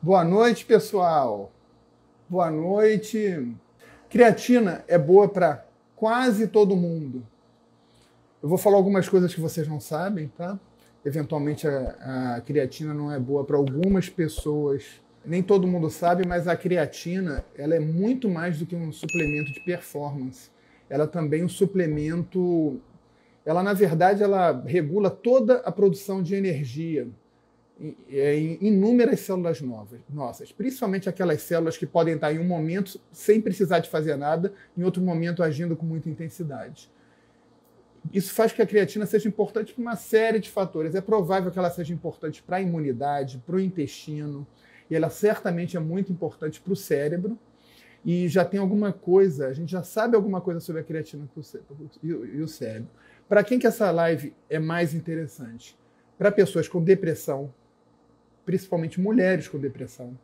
Boa noite, pessoal. Boa noite. Creatina é boa para quase todo mundo. Eu vou falar algumas coisas que vocês não sabem, tá? Eventualmente a creatina não é boa para algumas pessoas. Nem todo mundo sabe, mas a creatina ela é muito mais do que um suplemento de performance. Ela também é um suplemento. Ela, na verdade, ela regula toda a produção de energia em inúmeras células nossas, principalmente aquelas células que podem estar em um momento sem precisar de fazer nada, em outro momento agindo com muita intensidade. Isso faz que a creatina seja importante para uma série de fatores. É provável que ela seja importante para a imunidade, para o intestino, e ela certamente é muito importante para o cérebro. E já tem alguma coisa, a gente já sabe alguma coisa sobre a creatina e o cérebro. Para quem que essa live é mais interessante? Para pessoas com depressão, principalmente mulheres com depressão,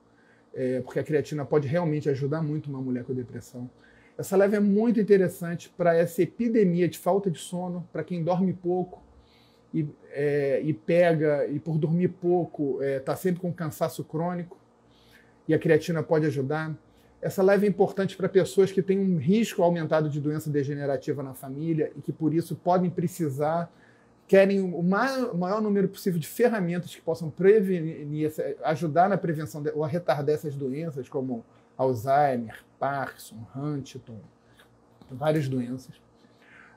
porque a creatina pode realmente ajudar muito uma mulher com depressão. Essa live é muito interessante para essa epidemia de falta de sono, para quem dorme pouco e por dormir pouco está sempre com cansaço crônico, e a creatina pode ajudar. Essa live é importante para pessoas que têm um risco aumentado de doença degenerativa na família e que por isso podem precisar, querem o maior número possível de ferramentas que possam prevenir, ajudar na prevenção ou a retardar essas doenças, como Alzheimer, Parkinson, Huntington, várias doenças.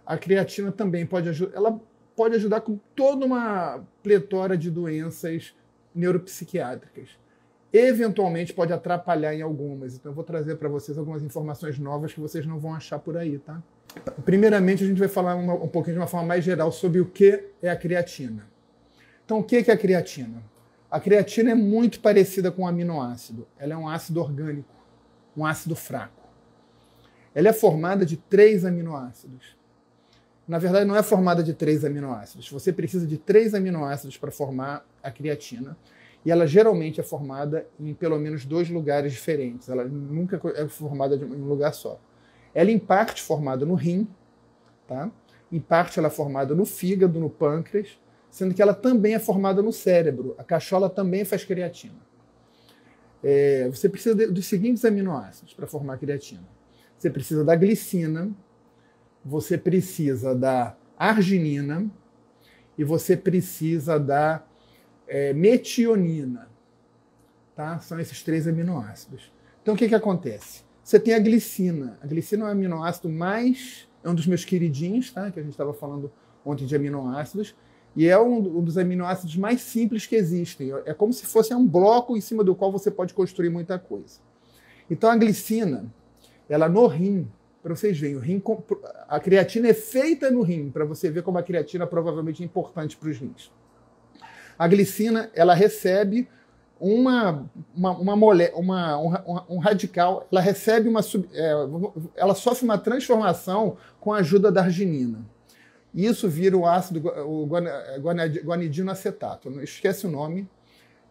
A creatina também pode ajudar com toda uma pletora de doenças neuropsiquiátricas. Eventualmente pode atrapalhar em algumas, então eu vou trazer para vocês algumas informações novas que vocês não vão achar por aí, tá? Primeiramente, a gente vai falar um pouquinho de uma forma mais geral sobre o que é a creatina. Então, o que é a creatina? A creatina é muito parecida com o aminoácido. Ela é um ácido orgânico, um ácido fraco. Ela é formada de 3 aminoácidos. Na verdade, não é formada de 3 aminoácidos. Você precisa de 3 aminoácidos para formar a creatina. E ela geralmente é formada em pelo menos 2 lugares diferentes. Ela nunca é formada em um lugar só. Ela, em parte, é formada no rim, tá? Em parte, ela é formada no fígado, no pâncreas, sendo que ela também é formada no cérebro. A cachola também faz creatina. Você precisa dos seguintes aminoácidos para formar a creatina. Você precisa da glicina, você precisa da arginina e você precisa da metionina. Tá? São esses 3 aminoácidos. Então, o que acontece? Você tem a glicina. A glicina é um aminoácido é um dos meus queridinhos, tá? Que a gente estava falando ontem de aminoácidos, e é um dos aminoácidos mais simples que existem. É como se fosse um bloco em cima do qual você pode construir muita coisa. Então a glicina, ela no rim, para vocês verem, a creatina é feita no rim, para você ver como a creatina provavelmente é importante para os rins. A glicina, ela recebe um radical, ela recebe ela sofre uma transformação com a ajuda da arginina. E isso vira o ácido guanidinoacetato. Não esquece o nome,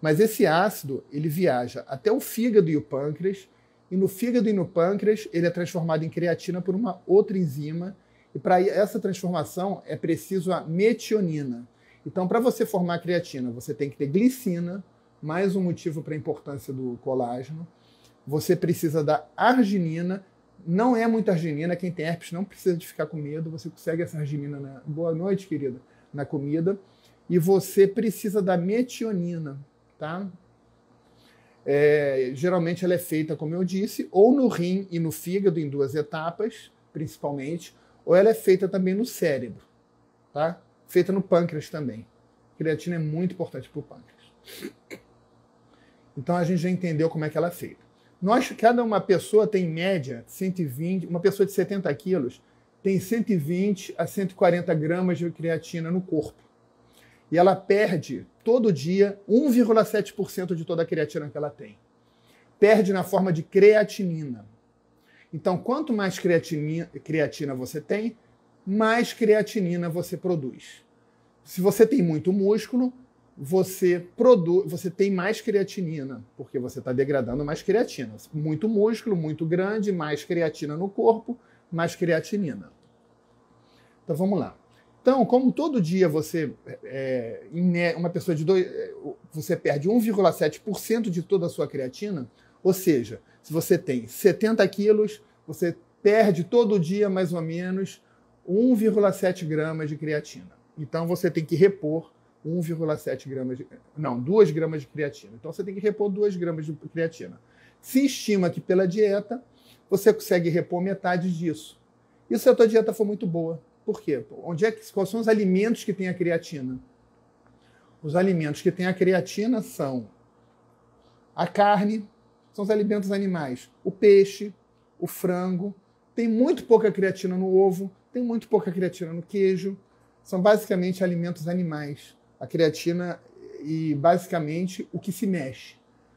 mas esse ácido ele viaja até o fígado e o pâncreas, e no fígado e no pâncreas ele é transformado em creatina por uma outra enzima, e para essa transformação é preciso a metionina. Então, para você formar a creatina, você tem que ter glicina, mais um motivo para a importância do colágeno. Você precisa da arginina. Não é muita arginina. Quem tem herpes não precisa de ficar com medo. Você consegue essa arginina boa noite, querida, na comida. E você precisa da metionina, tá? Geralmente ela é feita, como eu disse, ou no rim e no fígado, em 2 etapas, principalmente, ou ela é feita também no cérebro, tá? Feita no pâncreas também. A creatina é muito importante para o pâncreas. Então a gente já entendeu como é que ela é feita. Cada uma pessoa tem em média 120, uma pessoa de 70 quilos tem 120 a 140 gramas de creatina no corpo. E ela perde todo dia 1,7% de toda a creatina que ela tem. Perde na forma de creatinina. Então, quanto mais creatina você tem, mais creatinina você produz. Se você tem muito músculo, você tem mais creatinina, porque você está degradando mais creatina. Muito músculo, muito grande, mais creatina no corpo, mais creatinina. Então vamos lá. Então, como todo dia uma pessoa você perde 1,7% de toda a sua creatina, ou seja, se você tem 70 quilos, você perde todo dia mais ou menos 1,7 gramas de creatina. Então, você tem que repor 1,7 gramas não, 2 gramas de creatina. Então, você tem que repor 2 gramas de creatina. Se estima que pela dieta, você consegue repor metade disso. E se a tua dieta for muito boa? Por quê? Quais são os alimentos que têm a creatina? Os alimentos que têm a creatina são a carne, são os alimentos animais, o peixe, o frango, tem muito pouca creatina no ovo, tem muito pouca creatina no queijo, são basicamente alimentos animais. A creatina e basicamente o que se mexe.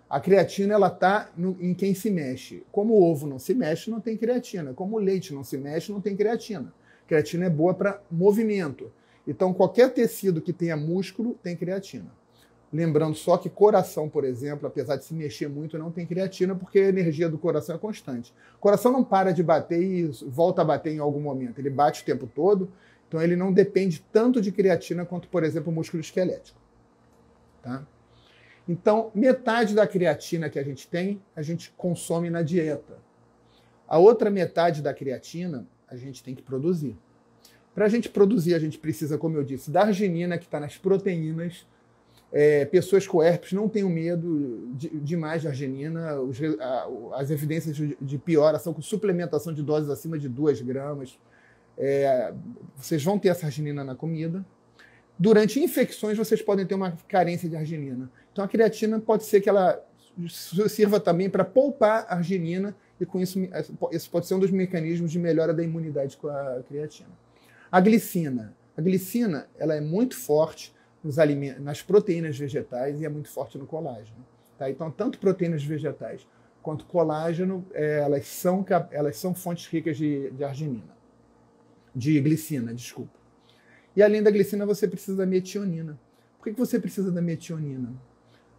A creatina ela está em quem se mexe. Como o ovo não se mexe, não tem creatina. Como o leite não se mexe, não tem creatina. Creatina é boa para movimento. Então, qualquer tecido que tenha músculo tem creatina. Lembrando só que coração, por exemplo, apesar de se mexer muito, não tem creatina, porque a energia do coração é constante. O coração não para de bater e volta a bater em algum momento. Ele bate o tempo todo, então ele não depende tanto de creatina quanto, por exemplo, o músculo esquelético. Tá? Então, metade da creatina que a gente consome na dieta. A outra metade da creatina, a gente tem que produzir. Para a gente produzir, a gente precisa, como eu disse, da arginina, que está nas proteínas. Pessoas com herpes não tenham medo demais de arginina. As evidências de piora são com suplementação de doses acima de 2 gramas. Vocês vão ter essa arginina na comida. Durante infecções, vocês podem ter uma carência de arginina. Então, a creatina pode ser que ela sirva também para poupar a arginina, e com isso, esse pode ser um dos mecanismos de melhora da imunidade com a creatina. A glicina. A glicina ela é muito forte nas proteínas vegetais e é muito forte no colágeno. Tá? Então, tanto proteínas vegetais quanto colágeno, elas são fontes ricas de arginina. De glicina, desculpa. E além da glicina, você precisa da metionina. Por que você precisa da metionina?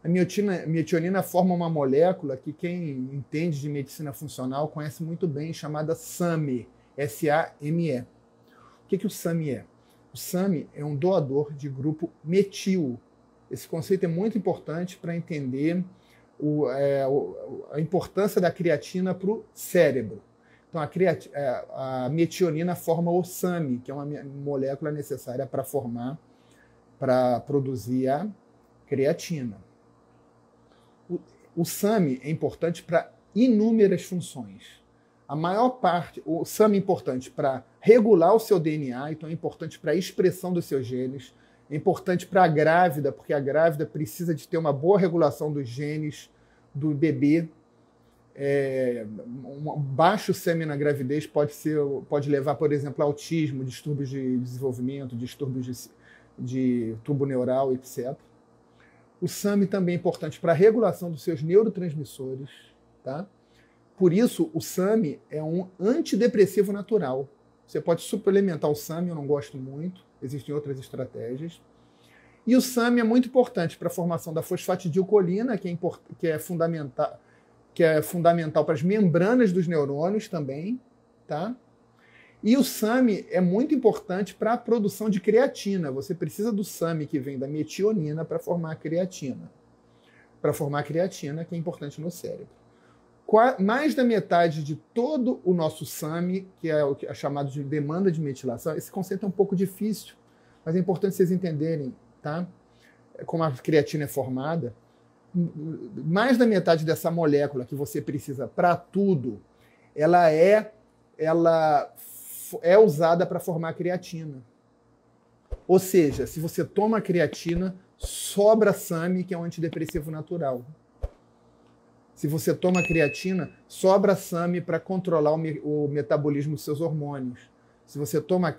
A metionina forma uma molécula que quem entende de medicina funcional conhece muito bem, chamada SAMe, S-A-M-E. O que o SAMe é? O SAMe é um doador de grupo metil. Esse conceito é muito importante para entender a importância da creatina para o cérebro. Então, a metionina forma o SAMe, que é uma molécula necessária para produzir a creatina. O SAMe é importante para inúmeras funções. A maior parte, o SAMe é importante para regular o seu DNA, então é importante para a expressão dos seus genes, é importante para a grávida, porque a grávida precisa de ter uma boa regulação dos genes do bebê. Um baixo SAMe na gravidez pode levar, por exemplo, a autismo, distúrbios de desenvolvimento, distúrbios de tubo neural, etc. O SAMe também é importante para a regulação dos seus neurotransmissores. Tá? Por isso, o SAMe é um antidepressivo natural. Você pode suplementar o SAMe, eu não gosto muito, existem outras estratégias. E o SAMe é muito importante para a formação da fosfatidilcolina, que é fundamental para as membranas dos neurônios também, tá? E o SAMe é muito importante para a produção de creatina. Você precisa do SAMe que vem da metionina para formar a creatina. Para formar a creatina, que é importante no cérebro. Mais da metade de todo o nosso SAMe, que é o que é chamado de demanda de metilação, esse conceito é um pouco difícil, mas é importante vocês entenderem, tá? Como a creatina é formada. Mais da metade dessa molécula que você precisa para tudo, ela é usada para formar creatina. Ou seja, se você toma creatina, sobra SAMe, que é um antidepressivo natural. Se você toma creatina, sobra SAMe para controlar o metabolismo dos seus hormônios. Se você toma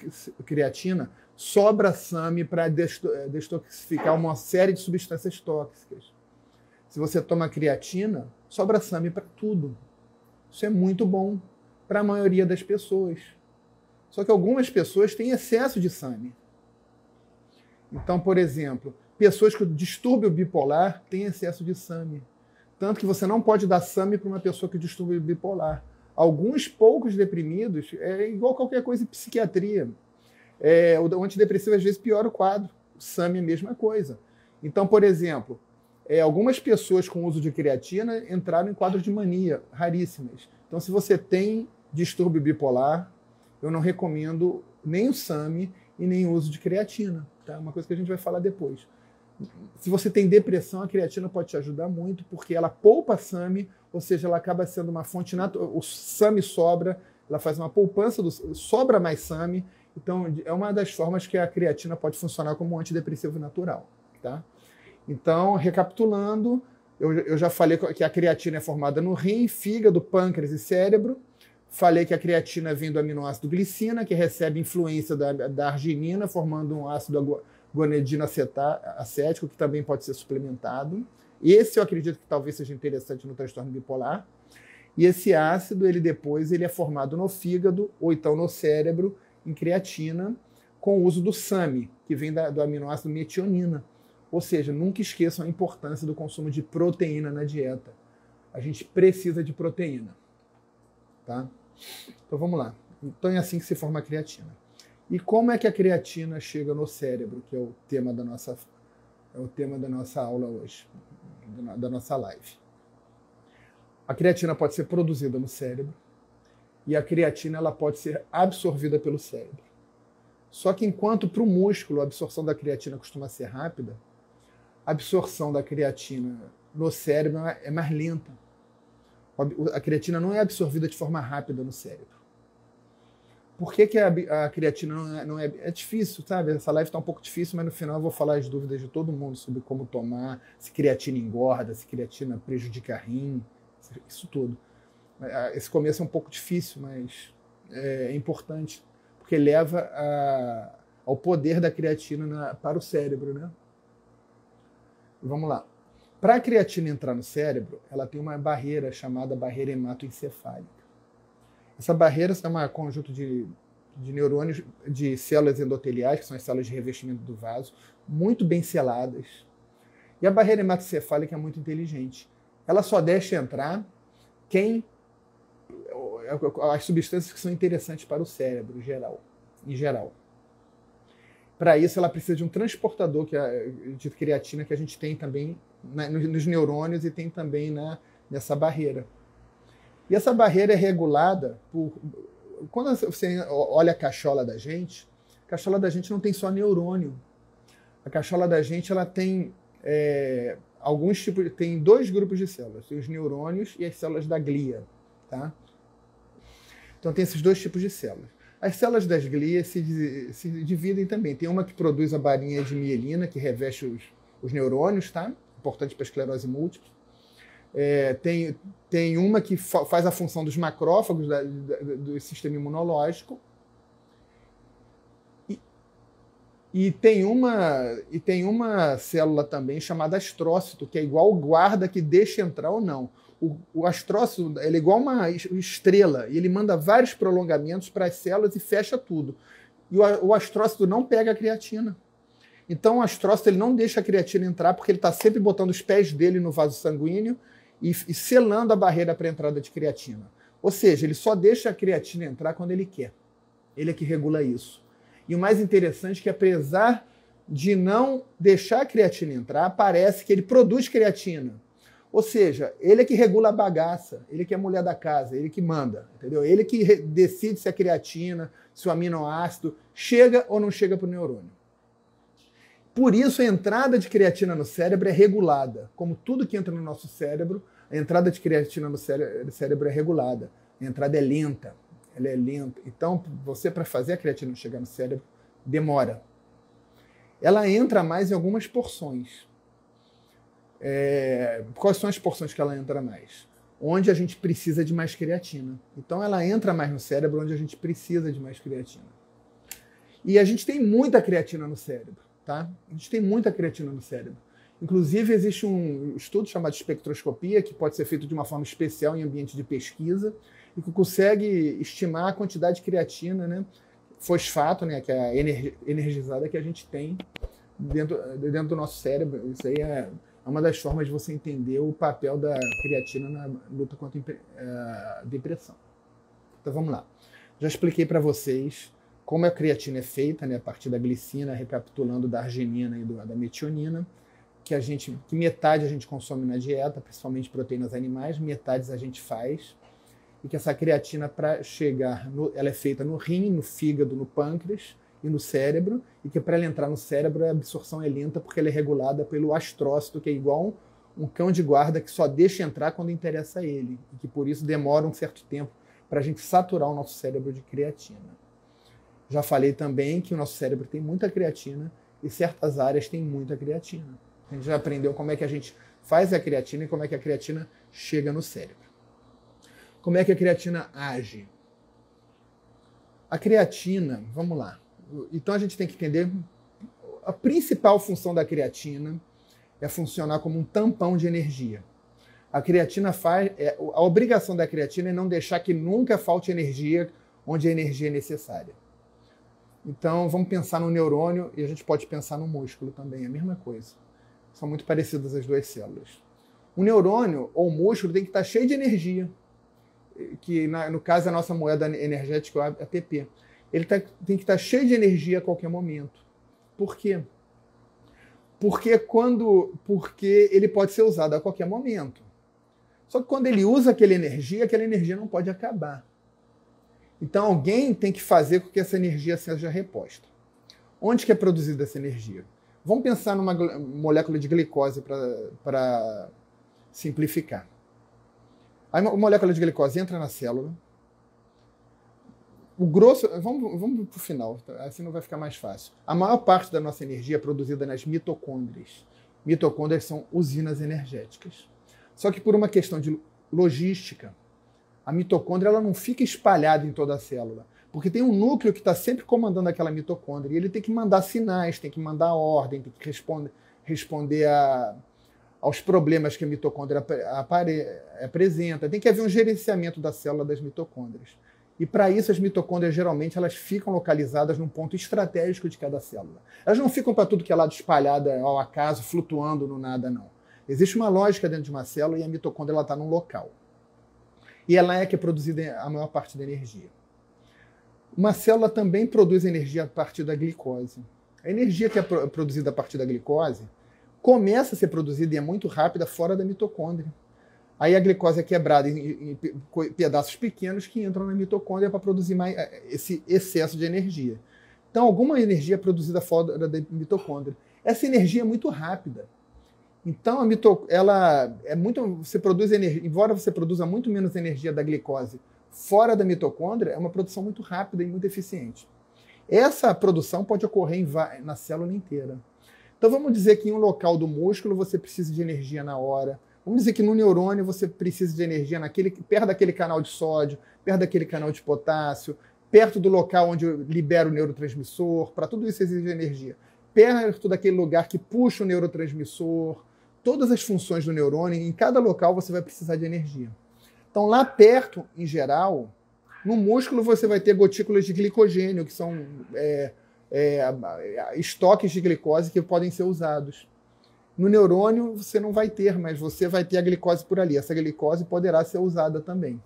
creatina, sobra SAMe para detoxificar uma série de substâncias tóxicas. Se você toma creatina, sobra SAMe para tudo. Isso é muito bom para a maioria das pessoas. Só que algumas pessoas têm excesso de SAMe. Então, por exemplo, pessoas com distúrbio bipolar têm excesso de SAMe. Tanto que você não pode dar SAMe para uma pessoa com distúrbio bipolar. Alguns poucos deprimidos, é igual qualquer coisa em psiquiatria. O antidepressivo às vezes piora o quadro. O SAMI é a mesma coisa. Então, por exemplo, algumas pessoas com uso de creatina entraram em quadros de mania, raríssimas. Então, se você tem distúrbio bipolar, eu não recomendo nem o SAMI e nem o uso de creatina. Tá? Uma coisa que a gente vai falar depois. Se você tem depressão, a creatina pode te ajudar muito, porque ela poupa SAMI, ou seja, ela acaba sendo uma fonte natural. O SAMI sobra, ela faz uma poupança, sobra mais SAMI. Então, é uma das formas que a creatina pode funcionar como um antidepressivo natural. Tá? Então, recapitulando, eu já falei que a creatina é formada no rim, fígado, pâncreas e cérebro. Falei que a creatina vem do aminoácido glicina, que recebe influência da arginina, formando um ácido guanidino acético, que também pode ser suplementado. Esse eu acredito que talvez seja interessante no transtorno bipolar. E esse ácido, ele é formado no fígado ou então no cérebro, em creatina, com o uso do SAMI, que vem do aminoácido metionina. Ou seja, nunca esqueçam a importância do consumo de proteína na dieta. A gente precisa de proteína. Tá? Então vamos lá. Então é assim que se forma a creatina. E como é que a creatina chega no cérebro, que é o tema da nossa aula hoje, da nossa live. A creatina pode ser produzida no cérebro e a creatina ela pode ser absorvida pelo cérebro. Só que enquanto para o músculo a absorção da creatina costuma ser rápida, a absorção da creatina no cérebro é mais lenta. A creatina não é absorvida de forma rápida no cérebro. Por que a creatina não é... É difícil, sabe? Essa live está um pouco difícil, mas no final eu vou falar as dúvidas de todo mundo sobre como tomar, se creatina engorda, se creatina prejudica rim, isso tudo. Esse começo é um pouco difícil, mas é importante, porque leva ao poder da creatina para o cérebro, né? Vamos lá. Para a creatina entrar no cérebro, ela tem uma barreira chamada barreira hematoencefálica. Essa barreira é um conjunto de neurônios, de células endoteliais, que são as células de revestimento do vaso, muito bem seladas. E a barreira hematoencefálica é muito inteligente. Ela só deixa entrar as substâncias que são interessantes para o cérebro em geral. Para isso, ela precisa de um transportador de creatina que a gente tem também nos neurônios e tem também nessa barreira. E essa barreira é regulada por... Quando você olha a cachola da gente não tem só neurônio. A cachola da gente ela tem tem 2 grupos de células, os neurônios e as células da glia. Tá? Então tem esses 2 tipos de células. As células das glias se dividem também. Tem uma que produz a barinha de mielina, que reveste os neurônios, tá? Importante para a esclerose múltipla. Tem uma que faz a função dos macrófagos do sistema imunológico. E tem uma célula também chamada astrócito, que é igual ao guarda que deixa entrar ou não. O astrócito ele é igual uma estrela, e ele manda vários prolongamentos para as células e fecha tudo. E o astrócito não pega a creatina. Então o astrócito ele não deixa a creatina entrar, porque ele está sempre botando os pés dele no vaso sanguíneo e selando a barreira para a entrada de creatina. Ou seja, ele só deixa a creatina entrar quando ele quer. Ele é que regula isso. E o mais interessante é que, apesar de não deixar a creatina entrar, parece que ele produz creatina. Ou seja, ele é que regula a bagaça, ele que é a mulher da casa, ele que manda, entendeu? Ele que decide se a creatina, se o aminoácido chega ou não chega para o neurônio. Por isso, a entrada de creatina no cérebro é regulada. Como tudo que entra no nosso cérebro, a entrada de creatina no cérebro é regulada. A entrada é lenta. Ela é lenta. Então, você, para fazer a creatina chegar no cérebro, demora. Ela entra mais em algumas porções. Quais são as porções que ela entra mais? Onde a gente precisa de mais creatina. Então, ela entra mais no cérebro onde a gente precisa de mais creatina. E a gente tem muita creatina no cérebro. Tá? A gente tem muita creatina no cérebro. Inclusive, existe um estudo chamado espectroscopia, que pode ser feito de uma forma especial em ambiente de pesquisa, e que consegue estimar a quantidade de creatina, né, fosfato, né, que é a energizada que a gente tem dentro do nosso cérebro. Isso aí é uma das formas de você entender o papel da creatina na luta contra a depressão. Então vamos lá. Já expliquei para vocês como a creatina é feita, né, a partir da glicina, recapitulando da arginina e da metionina, que metade a gente consome na dieta, principalmente proteínas animais, metade a gente faz, e que essa creatina, para chegar, ela é feita no rim, no fígado, no pâncreas e no cérebro, e que para ela entrar no cérebro a absorção é lenta porque ela é regulada pelo astrócito, que é igual um cão de guarda que só deixa entrar quando interessa a ele, e que por isso demora um certo tempo para a gente saturar o nosso cérebro de creatina. Já falei também que o nosso cérebro tem muita creatina e certas áreas têm muita creatina. A gente já aprendeu como é que a gente faz a creatina e como é que a creatina chega no cérebro. Como é que a creatina age? A creatina, vamos lá. Então a gente tem que entender a principal função da creatina é funcionar como um tampão de energia. A creatina a obrigação da creatina é não deixar que nunca falte energia onde a energia é necessária. Então vamos pensar no neurônio e a gente pode pensar no músculo também, é a mesma coisa. São muito parecidas as duas células. O neurônio ou o músculo tem que estar cheio de energia, que no caso a nossa moeda energética é a ATP. Ele tem que estar cheio de energia a qualquer momento. Por quê? Porque ele pode ser usado a qualquer momento. Só que quando ele usa aquela energia não pode acabar. Então alguém tem que fazer com que essa energia seja reposta. Onde que é produzida essa energia? Vamos pensar numa molécula de glicose para simplificar. A molécula de glicose entra na célula. O grosso, vamos para o final, assim não vai ficar mais fácil. A maior parte da nossa energia é produzida nas mitocôndrias. Mitocôndrias são usinas energéticas. Só que por uma questão de logística, a mitocôndria ela não fica espalhada em toda a célula, porque tem um núcleo que está sempre comandando aquela mitocôndria, e ele tem que mandar sinais, tem que mandar ordem, tem que responder aos problemas que a mitocôndria apresenta. Tem que haver um gerenciamento da célula das mitocôndrias. E para isso as mitocôndrias geralmente elas ficam localizadas num ponto estratégico de cada célula. Elas não ficam para tudo que é lado espalhada ao acaso, flutuando no nada, não. Existe uma lógica dentro de uma célula e a mitocôndria está num local. E ela é que é produzida a maior parte da energia. Uma célula também produz energia a partir da glicose. A energia que é produzida a partir da glicose começa a ser produzida e é muito rápida fora da mitocôndria. Aí a glicose é quebrada em pedaços pequenos que entram na mitocôndria para produzir mais esse excesso de energia. Então, alguma energia é produzida fora da mitocôndria. Essa energia é muito rápida. Então, você produz energia, embora você produza muito menos energia da glicose fora da mitocôndria, é uma produção muito rápida e muito eficiente. Essa produção pode ocorrer na célula inteira. Então, vamos dizer que em um local do músculo você precisa de energia na hora. Vamos dizer que no neurônio você precisa de energia perto daquele canal de sódio, perto daquele canal de potássio, perto do local onde libera o neurotransmissor. Para tudo isso exige energia. Perto daquele lugar que puxa o neurotransmissor. Todas as funções do neurônio, em cada local você vai precisar de energia. Então, lá perto, em geral, no músculo você vai ter gotículas de glicogênio, que são estoques de glicose que podem ser usados. No neurônio você não vai ter, mas você vai ter a glicose por ali. Essa glicose poderá ser usada também.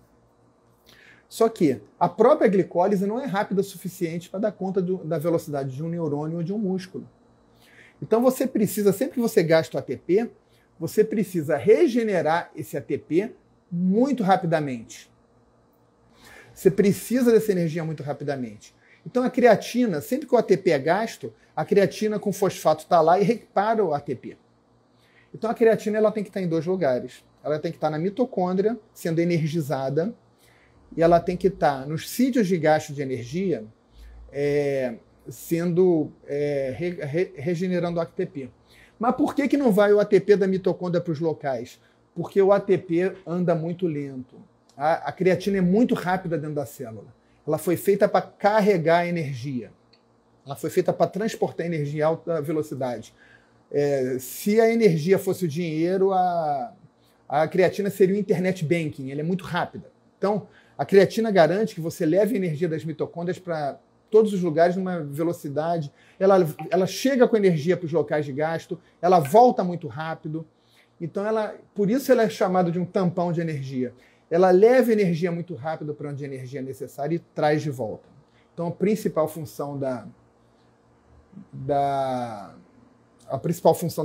Só que a própria glicólise não é rápida o suficiente para dar conta da velocidade de um neurônio ou de um músculo. Então você precisa, sempre que você gasta o ATP, você precisa regenerar esse ATP muito rapidamente. Você precisa dessa energia muito rapidamente. Então a creatina, sempre que o ATP é gasto, a creatina com fosfato está lá e repara o ATP. Então a creatina ela tem que estar em dois lugares. Ela tem que estar na mitocôndria, sendo energizada, e ela tem que estar nos sítios de gasto de energia, regenerando o ATP. Mas por que não vai o ATP da mitocôndria para os locais? Porque o ATP anda muito lento. A creatina é muito rápida dentro da célula. Ela foi feita para carregar a energia. Ela foi feita para transportar energia em alta velocidade. Se a energia fosse o dinheiro, a creatina seria o internet banking. Ela é muito rápida. Então, a creatina garante que você leve a energia das mitocôndrias para todos os lugares numa velocidade. Ela chega com energia para os locais de gasto, ela volta muito rápido. Então, por isso ela é chamada de um tampão de energia. Ela leva energia muito rápido para onde a energia é necessária e traz de volta. Então, a principal função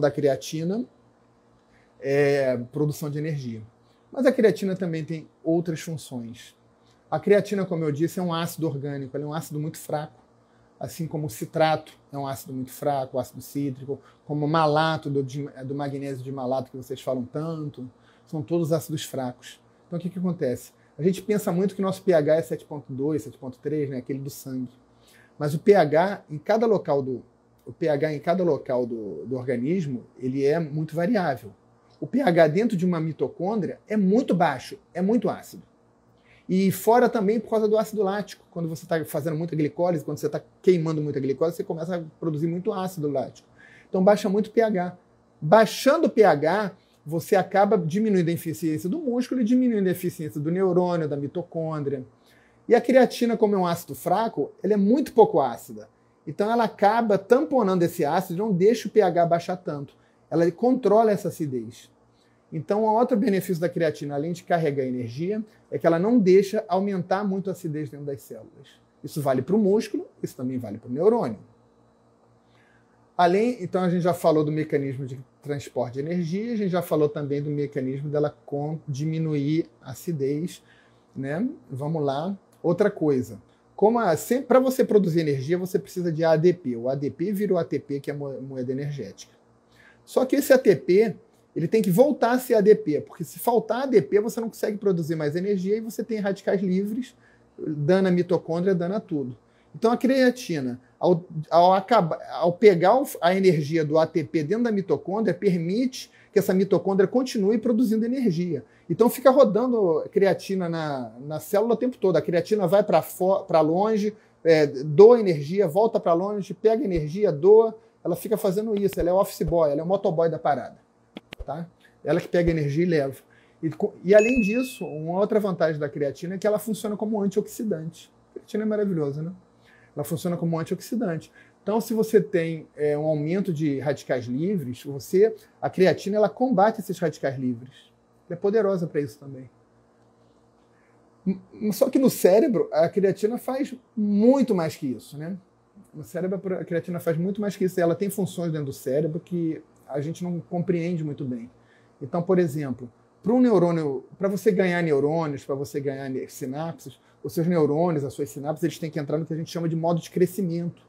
da creatina é produção de energia. Mas a creatina também tem outras funções. A creatina, como eu disse, é um ácido orgânico, ela é um ácido muito fraco, assim como o citrato é um ácido muito fraco, o ácido cítrico, como o malato do magnésio de malato que vocês falam tanto, são todos ácidos fracos. Então o que acontece? A gente pensa muito que o nosso pH é 7,2, 7,3, né, aquele do sangue. Mas o pH em cada local do organismo, ele é muito variável. O pH dentro de uma mitocôndria é muito baixo, é muito ácido. E fora também por causa do ácido lático. Quando você está fazendo muita glicólise, quando você está queimando muita glicose, você começa a produzir muito ácido lático. Então baixa muito o pH. Baixando o pH, você acaba diminuindo a eficiência do músculo e diminuindo a eficiência do neurônio, da mitocôndria. E a creatina, como é um ácido fraco, ela é muito pouco ácida. Então ela acaba tamponando esse ácido e não deixa o pH baixar tanto. Ela controla essa acidez. Então, um outro benefício da creatina, além de carregar energia, é que ela não deixa aumentar muito a acidez dentro das células. Isso vale para o músculo, isso também vale para o neurônio. Então, a gente já falou do mecanismo de transporte de energia, a gente já falou também do mecanismo dela diminuir a acidez, né? Vamos lá. Outra coisa. Para você produzir energia, você precisa de ADP. O ADP vira o ATP, que é a moeda energética. Só que esse ATP, ele tem que voltar a ser ADP, porque se faltar ADP, você não consegue produzir mais energia e você tem radicais livres, dano a mitocôndria, dano a tudo. Então a creatina, ao pegar a energia do ATP dentro da mitocôndria, permite que essa mitocôndria continue produzindo energia. Então fica rodando creatina na célula o tempo todo. A creatina vai para longe, doa energia, volta para longe, pega energia, doa. Ela fica fazendo isso, ela é o office boy, ela é o motoboy da parada. Tá? Ela que pega energia e leva. E além disso, uma outra vantagem da creatina é que ela funciona como antioxidante. A creatina é maravilhosa, né? Ela funciona como antioxidante. Então, se você tem um aumento de radicais livres, a creatina ela combate esses radicais livres. Ela é poderosa para isso também. Só que no cérebro, a creatina faz muito mais que isso, né? No cérebro, a creatina faz muito mais que isso. Ela tem funções dentro do cérebro que a gente não compreende muito bem. Então, por exemplo, para você ganhar neurônios, para você ganhar sinapses, os seus neurônios, as suas sinapses, eles têm que entrar no que a gente chama de modo de crescimento.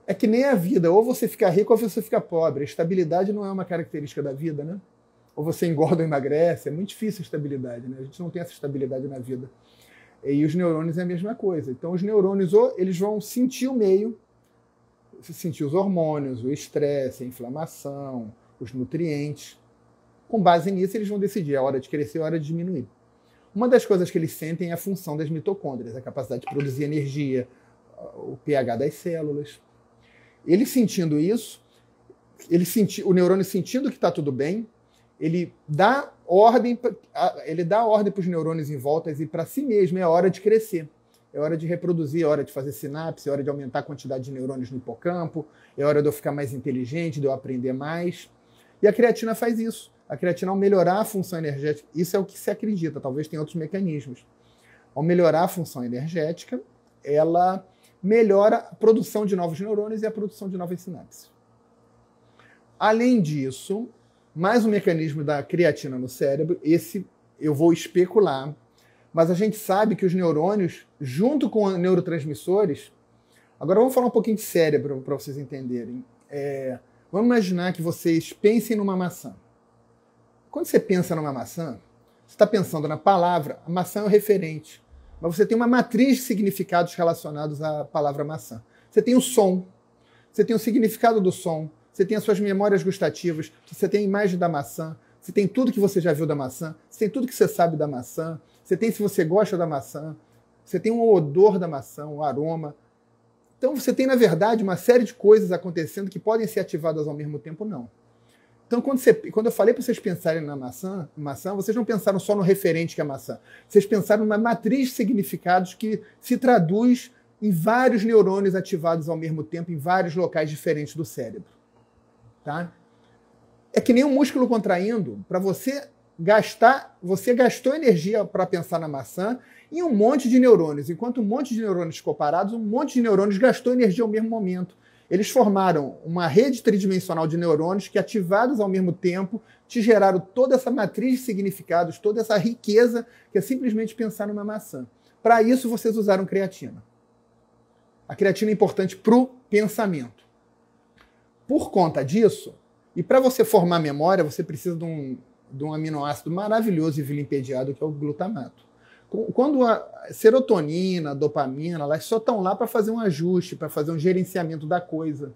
É que nem a vida, ou você fica rico ou você fica pobre. A estabilidade não é uma característica da vida, né? Ou você engorda ou emagrece, é muito difícil a estabilidade, né? A gente não tem essa estabilidade na vida. E os neurônios é a mesma coisa. Então, os neurônios, eles vão sentir o meio, sentir os hormônios, o estresse, a inflamação, os nutrientes. Com base nisso, eles vão decidir a hora de crescer e a hora de diminuir. Uma das coisas que eles sentem é a função das mitocôndrias, a capacidade de produzir energia, o pH das células. Ele sentindo isso, o neurônio sentindo que está tudo bem, ele dá ordem para os neurônios em volta e para si mesmo é a hora de crescer. É hora de reproduzir, é hora de fazer sinapse, é hora de aumentar a quantidade de neurônios no hipocampo, é hora de eu ficar mais inteligente, de eu aprender mais. E a creatina faz isso. A creatina, ao melhorar a função energética, isso é o que se acredita, talvez tenha outros mecanismos. Ao melhorar a função energética, ela melhora a produção de novos neurônios e a produção de novas sinapses. Além disso, mais um mecanismo da creatina no cérebro, esse eu vou especular, mas a gente sabe que os neurônios, junto com neurotransmissores... Agora vamos falar um pouquinho de cérebro para vocês entenderem. Vamos imaginar que vocês pensem numa maçã. Quando você pensa numa maçã, você está pensando na palavra, a maçã é o referente. Mas você tem uma matriz de significados relacionados à palavra maçã. Você tem o som, você tem o significado do som, você tem as suas memórias gustativas, você tem a imagem da maçã, você tem tudo que você já viu da maçã, você tem tudo que você sabe da maçã, você tem se você gosta da maçã, você tem o odor da maçã, o aroma. Então você tem, na verdade, uma série de coisas acontecendo que podem ser ativadas ao mesmo tempo, não. Então, quando eu falei para vocês pensarem na maçã, vocês não pensaram só no referente que é a maçã. Vocês pensaram numa matriz de significados que se traduz em vários neurônios ativados ao mesmo tempo, em vários locais diferentes do cérebro. Tá? É que nem um músculo contraindo. Para você você gastou energia para pensar na maçã em um monte de neurônios. Enquanto um monte de neurônios ficou parados, um monte de neurônios gastou energia ao mesmo momento. Eles formaram uma rede tridimensional de neurônios que, ativados ao mesmo tempo, te geraram toda essa matriz de significados, toda essa riqueza que é simplesmente pensar numa maçã. Para isso, vocês usaram creatina. A creatina é importante para o pensamento. Por conta disso, e para você formar memória, você precisa de um aminoácido maravilhoso e vilimpediado, que é o glutamato. Quando a serotonina, a dopamina, elas só estão lá para fazer um ajuste, para fazer um gerenciamento da coisa.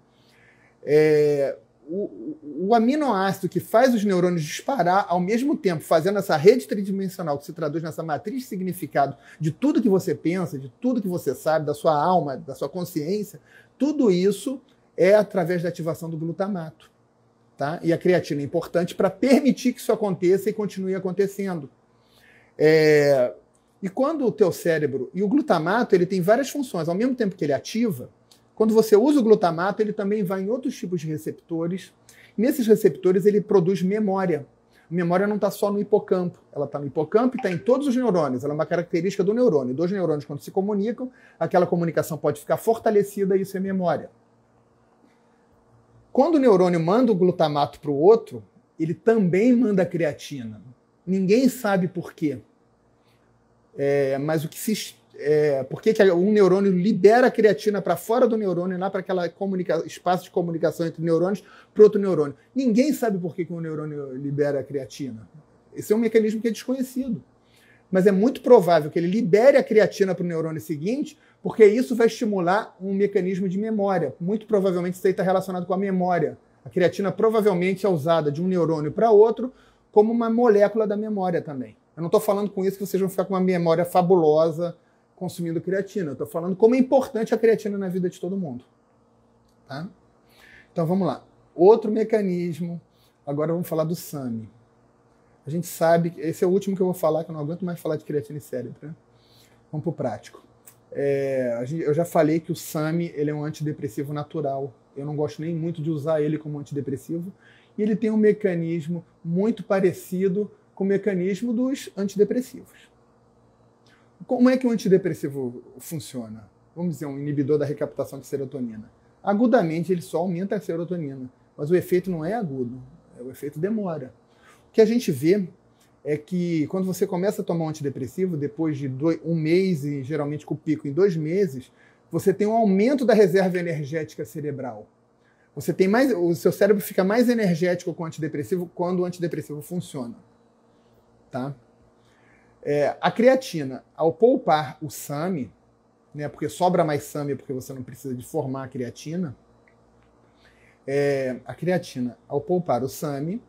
O aminoácido que faz os neurônios disparar ao mesmo tempo, fazendo essa rede tridimensional que se traduz nessa matriz de significado de tudo que você pensa, de tudo que você sabe, da sua alma, da sua consciência, tudo isso é através da ativação do glutamato. Tá? E a creatina é importante para permitir que isso aconteça e continue acontecendo. E quando o teu cérebro... E o glutamato ele tem várias funções. Ao mesmo tempo que ele ativa, quando você usa o glutamato, ele também vai em outros tipos de receptores. Nesses receptores, ele produz memória. A memória não está só no hipocampo. Ela está no hipocampo e está em todos os neurônios. Ela é uma característica do neurônio. Dois neurônios, quando se comunicam, aquela comunicação pode ficar fortalecida e isso é memória. Quando o neurônio manda o glutamato para o outro, ele também manda a creatina. Ninguém sabe por quê. Mas por que um neurônio libera a creatina para fora do neurônio, lá para aquele espaço de comunicação entre neurônios, para outro neurônio? Ninguém sabe por que um neurônio libera a creatina. Esse é um mecanismo que é desconhecido. Mas é muito provável que ele libere a creatina para o neurônio seguinte, porque isso vai estimular um mecanismo de memória. Muito provavelmente isso aí está relacionado com a memória. A creatina provavelmente é usada de um neurônio para outro como uma molécula da memória também. Eu não estou falando com isso que vocês vão ficar com uma memória fabulosa consumindo creatina. Eu estou falando como é importante a creatina na vida de todo mundo. Tá? Então vamos lá. Outro mecanismo. Agora vamos falar do SAMe. A gente sabe, esse é o último que eu vou falar, que eu não aguento mais falar de creatina e cérebro. Né? Vamos para o prático. Eu já falei que o SAMe ele é um antidepressivo natural. Eu não gosto nem muito de usar ele como antidepressivo. E ele tem um mecanismo muito parecido com o mecanismo dos antidepressivos. Como é que o antidepressivo funciona? Vamos dizer, um inibidor da recaptação de serotonina. Agudamente, ele só aumenta a serotonina, mas o efeito não é agudo, o efeito demora. O que a gente vê é que quando você começa a tomar um antidepressivo, depois de um mês, e geralmente com o pico em 2 meses, você tem um aumento da reserva energética cerebral. O seu cérebro fica mais energético com o antidepressivo quando o antidepressivo funciona. Tá? A creatina, ao poupar o SAMe, né, porque sobra mais SAMe porque você não precisa de formar a creatina, a creatina, ao poupar o SAMe,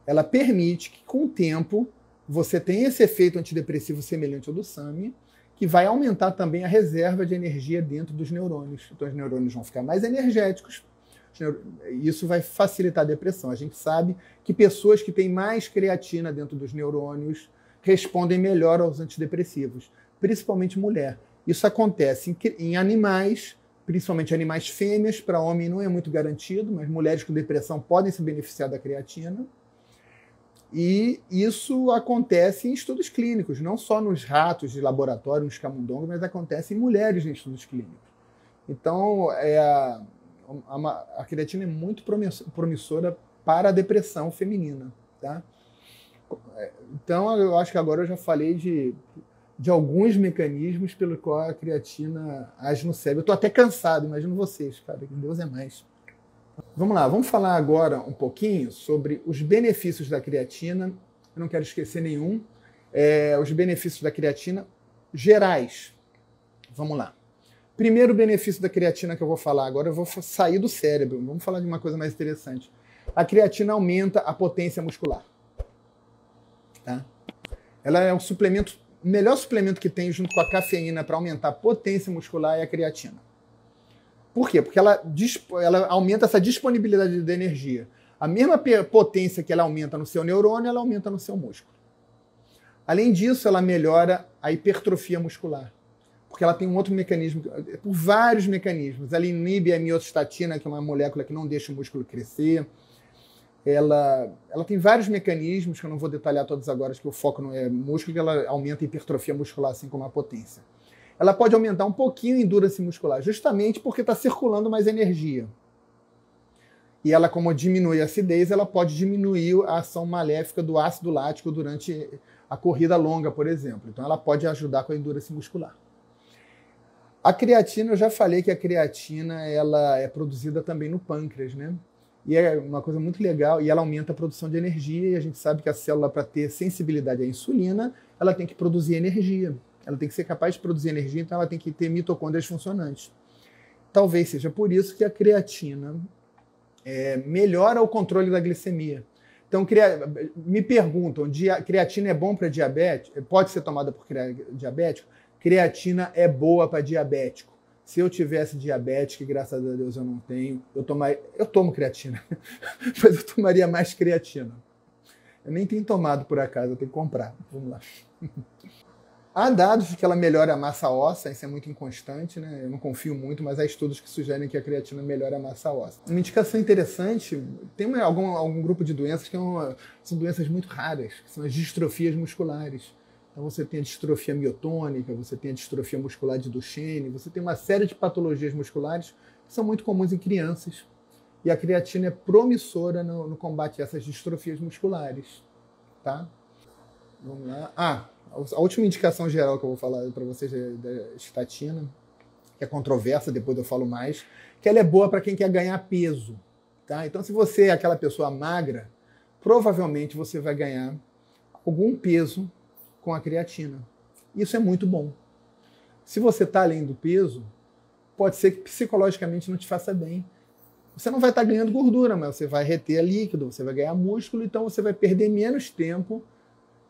ela permite que, com o tempo, você tenha esse efeito antidepressivo semelhante ao do SAMe, que vai aumentar também a reserva de energia dentro dos neurônios. Então, os neurônios vão ficar mais energéticos. Isso vai facilitar a depressão. A gente sabe que pessoas que têm mais creatina dentro dos neurônios respondem melhor aos antidepressivos, principalmente mulher. Isso acontece em animais, principalmente animais fêmeas. Para homem não é muito garantido, mas mulheres com depressão podem se beneficiar da creatina. E isso acontece em estudos clínicos, não só nos ratos de laboratório, nos camundongos, mas acontece em mulheres em estudos clínicos. Então, a creatina é muito promissora para a depressão feminina. Tá? Então, eu acho que agora eu já falei de alguns mecanismos pelo qual a creatina age no cérebro. Eu estou até cansado, imagino vocês, cara, que Deus é mais. Vamos lá, vamos falar agora um pouquinho sobre os benefícios da creatina. Eu não quero esquecer nenhum. Os benefícios da creatina gerais. Vamos lá. Primeiro benefício da creatina que eu vou falar agora, eu vou sair do cérebro. Vamos falar de uma coisa mais interessante. A creatina aumenta a potência muscular. Tá? Ela é o melhor suplemento que tem junto com a cafeína para aumentar a potência muscular é a creatina. Por quê? Porque ela aumenta essa disponibilidade de energia. A mesma potência que ela aumenta no seu neurônio, ela aumenta no seu músculo. Além disso, ela melhora a hipertrofia muscular. Porque ela tem um outro mecanismo, por vários mecanismos. Ela inibe a miostatina, que é uma molécula que não deixa o músculo crescer. ela tem vários mecanismos, que eu não vou detalhar todos agora, que o foco não é músculo, que ela aumenta a hipertrofia muscular, assim como a potência. Ela pode aumentar um pouquinho a endurance muscular, justamente porque está circulando mais energia. E ela, como diminui a acidez, ela pode diminuir a ação maléfica do ácido lático durante a corrida longa, por exemplo. Então ela pode ajudar com a endurance muscular. A creatina, eu já falei que a creatina ela é produzida também no pâncreas, né? E é uma coisa muito legal, e ela aumenta a produção de energia, e a gente sabe que a célula, para ter sensibilidade à insulina, ela tem que produzir energia. Ela tem que ser capaz de produzir energia, então ela tem que ter mitocôndrias funcionantes. Talvez seja por isso que a creatina melhora o controle da glicemia. Então, me perguntam, creatina é bom para diabético? Pode ser tomada por diabético? Creatina é boa para diabético. Se eu tivesse diabetes, que graças a Deus eu não tenho, eu tomo creatina, mas eu tomaria mais creatina. Eu nem tenho tomado por acaso, eu tenho que comprar. Vamos lá. Há dados de que ela melhora a massa óssea, isso é muito inconstante, né? Eu não confio muito, mas há estudos que sugerem que a creatina melhora a massa óssea. Uma indicação interessante, tem algum grupo de doenças que são doenças muito raras, que são as distrofias musculares. Então você tem a distrofia miotônica, você tem a distrofia muscular de Duchenne, você tem uma série de patologias musculares que são muito comuns em crianças. E a creatina é promissora no combate a essas distrofias musculares. Tá? Vamos lá. A última indicação geral que eu vou falar para vocês é da estatina, que é controversa, depois eu falo mais, que ela é boa para quem quer ganhar peso. Tá? Então, se você é aquela pessoa magra, provavelmente você vai ganhar algum peso com a creatina. Isso é muito bom. Se você está além do peso, pode ser que psicologicamente não te faça bem. Você não vai estar ganhando gordura, mas você vai reter líquido, você vai ganhar músculo, então você vai perder menos tempo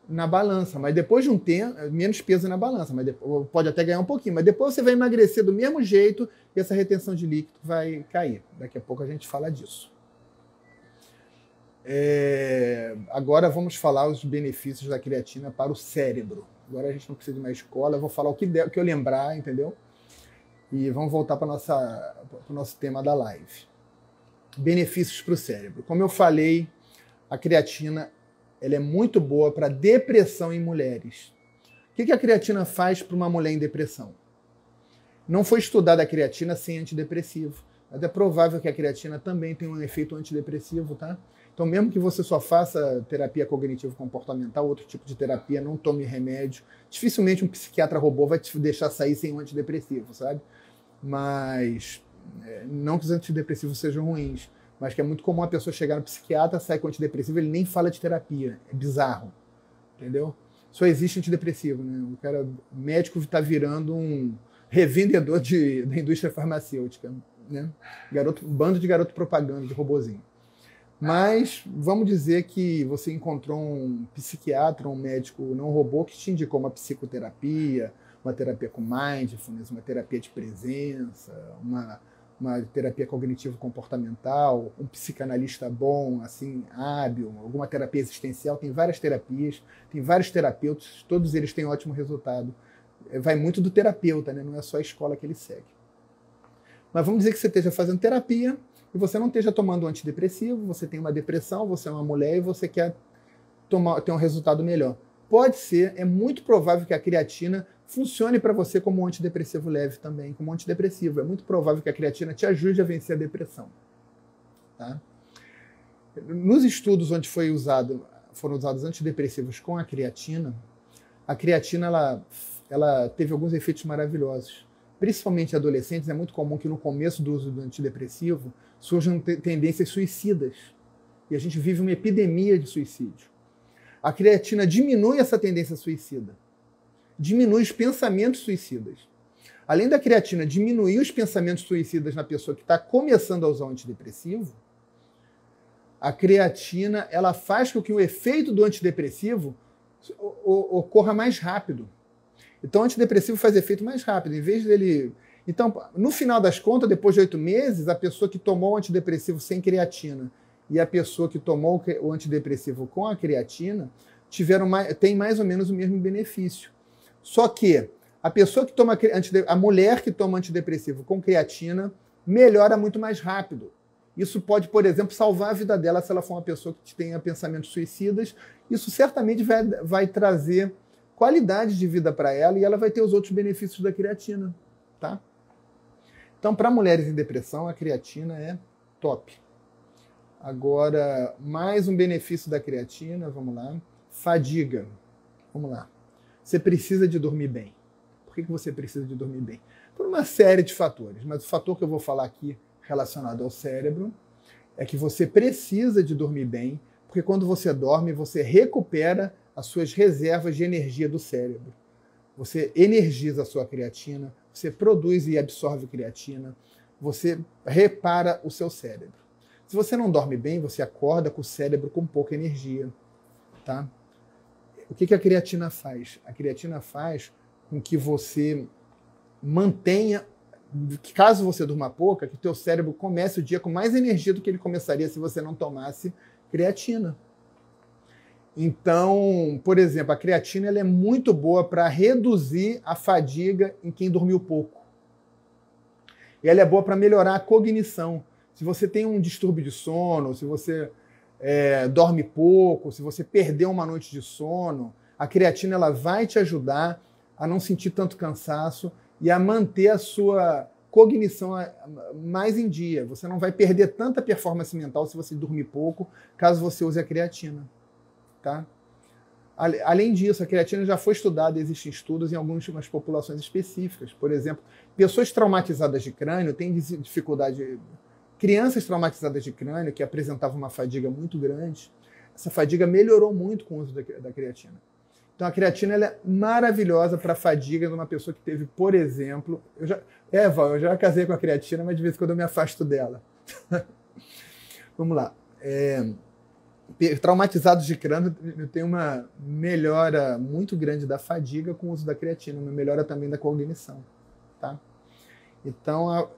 na balança, mas depois de um tempo, menos peso na balança, mas depois, pode até ganhar um pouquinho, mas depois você vai emagrecer do mesmo jeito e essa retenção de líquido vai cair. Daqui a pouco a gente fala disso. Agora vamos falar os benefícios da creatina para o cérebro. Agora a gente não precisa de mais escola, eu vou falar o que eu lembrar, entendeu? E vamos voltar para o nosso tema da live. Benefícios para o cérebro. Como eu falei, a creatina ela é muito boa para depressão em mulheres. O que a creatina faz para uma mulher em depressão? Não foi estudada a creatina sem antidepressivo, mas é provável que a creatina também tenha um efeito antidepressivo, tá? Então, mesmo que você só faça terapia cognitivo-comportamental, outro tipo de terapia, não tome remédio, dificilmente um psiquiatra robô vai te deixar sair sem um antidepressivo, sabe? Mas, não que os antidepressivos sejam ruins, mas que é muito comum a pessoa chegar no psiquiatra, sair com antidepressivo, ele nem fala de terapia. É bizarro, entendeu? Só existe antidepressivo, né? O médico está virando um revendedor da indústria farmacêutica, né? Bando de garoto propaganda, de robozinho. Mas vamos dizer que você encontrou um psiquiatra, um médico não robô que te indicou uma psicoterapia, uma terapia com mindfulness, uma terapia de presença, uma terapia cognitivo-comportamental, um psicanalista bom, assim, hábil, alguma terapia existencial. Tem várias terapias, tem vários terapeutas, todos eles têm ótimo resultado. Vai muito do terapeuta, né? Não é só a escola que ele segue. Mas vamos dizer que você esteja fazendo terapia e você não esteja tomando um antidepressivo, você tem uma depressão, você é uma mulher e você quer ter um resultado melhor. Pode ser, é muito provável que a creatina funcione para você como um antidepressivo leve também, como um antidepressivo. É muito provável que a creatina te ajude a vencer a depressão. Tá? Nos estudos onde foram usados antidepressivos com a creatina ela teve alguns efeitos maravilhosos. Principalmente em adolescentes, é muito comum que no começo do uso do antidepressivo surjam tendências suicidas. E a gente vive uma epidemia de suicídio. A creatina diminui essa tendência suicida. Diminui os pensamentos suicidas. Além da creatina diminuir os pensamentos suicidas na pessoa que está começando a usar o antidepressivo, a creatina ela faz com que o efeito do antidepressivo ocorra mais rápido. Então, o antidepressivo faz efeito mais rápido. Em vez dele... Então, no final das contas, depois de 8 meses, a pessoa que tomou o antidepressivo sem creatina e a pessoa que tomou o antidepressivo com a creatina tem mais ou menos o mesmo benefício. Só que a mulher que toma antidepressivo com creatina melhora muito mais rápido. Isso pode, por exemplo, salvar a vida dela se ela for uma pessoa que tenha pensamentos suicidas. Isso certamente vai trazer qualidade de vida para ela e ela vai ter os outros benefícios da creatina, tá? Então, para mulheres em depressão, a creatina é top. Agora, mais um benefício da creatina, vamos lá. Fadiga. Vamos lá. Você precisa de dormir bem. Por que você precisa de dormir bem? Por uma série de fatores, mas o fator que eu vou falar aqui relacionado ao cérebro é que você precisa de dormir bem, porque quando você dorme, você recupera as suas reservas de energia do cérebro. Você energiza a sua creatina, você produz e absorve creatina, você repara o seu cérebro. Se você não dorme bem, você acorda com o cérebro com pouca energia, tá? O que a creatina faz? A creatina faz com que você mantenha, caso você durma pouco, que o teu cérebro comece o dia com mais energia do que ele começaria se você não tomasse creatina. Então, por exemplo, a creatina ela é muito boa para reduzir a fadiga em quem dormiu pouco. E ela é boa para melhorar a cognição. Se você tem um distúrbio de sono, se você dorme pouco, se você perdeu uma noite de sono, a creatina ela vai te ajudar a não sentir tanto cansaço e a manter a sua cognição mais em dia. Você não vai perder tanta performance mental se você dormir pouco, caso você use a creatina. Tá? Além disso, a creatina já foi estudada, existem estudos em algumas populações específicas. Por exemplo, pessoas traumatizadas de crânio têm dificuldade. Crianças traumatizadas de crânio que apresentavam uma fadiga muito grande, essa fadiga melhorou muito com o uso da creatina. Então a creatina ela é maravilhosa para a fadiga de uma pessoa que teve, por exemplo... eu já casei com a creatina, mas de vez em quando eu me afasto dela. Vamos lá. Traumatizados de crânio tem uma melhora muito grande da fadiga com o uso da creatina, uma melhora também da cognição. Tá? Então,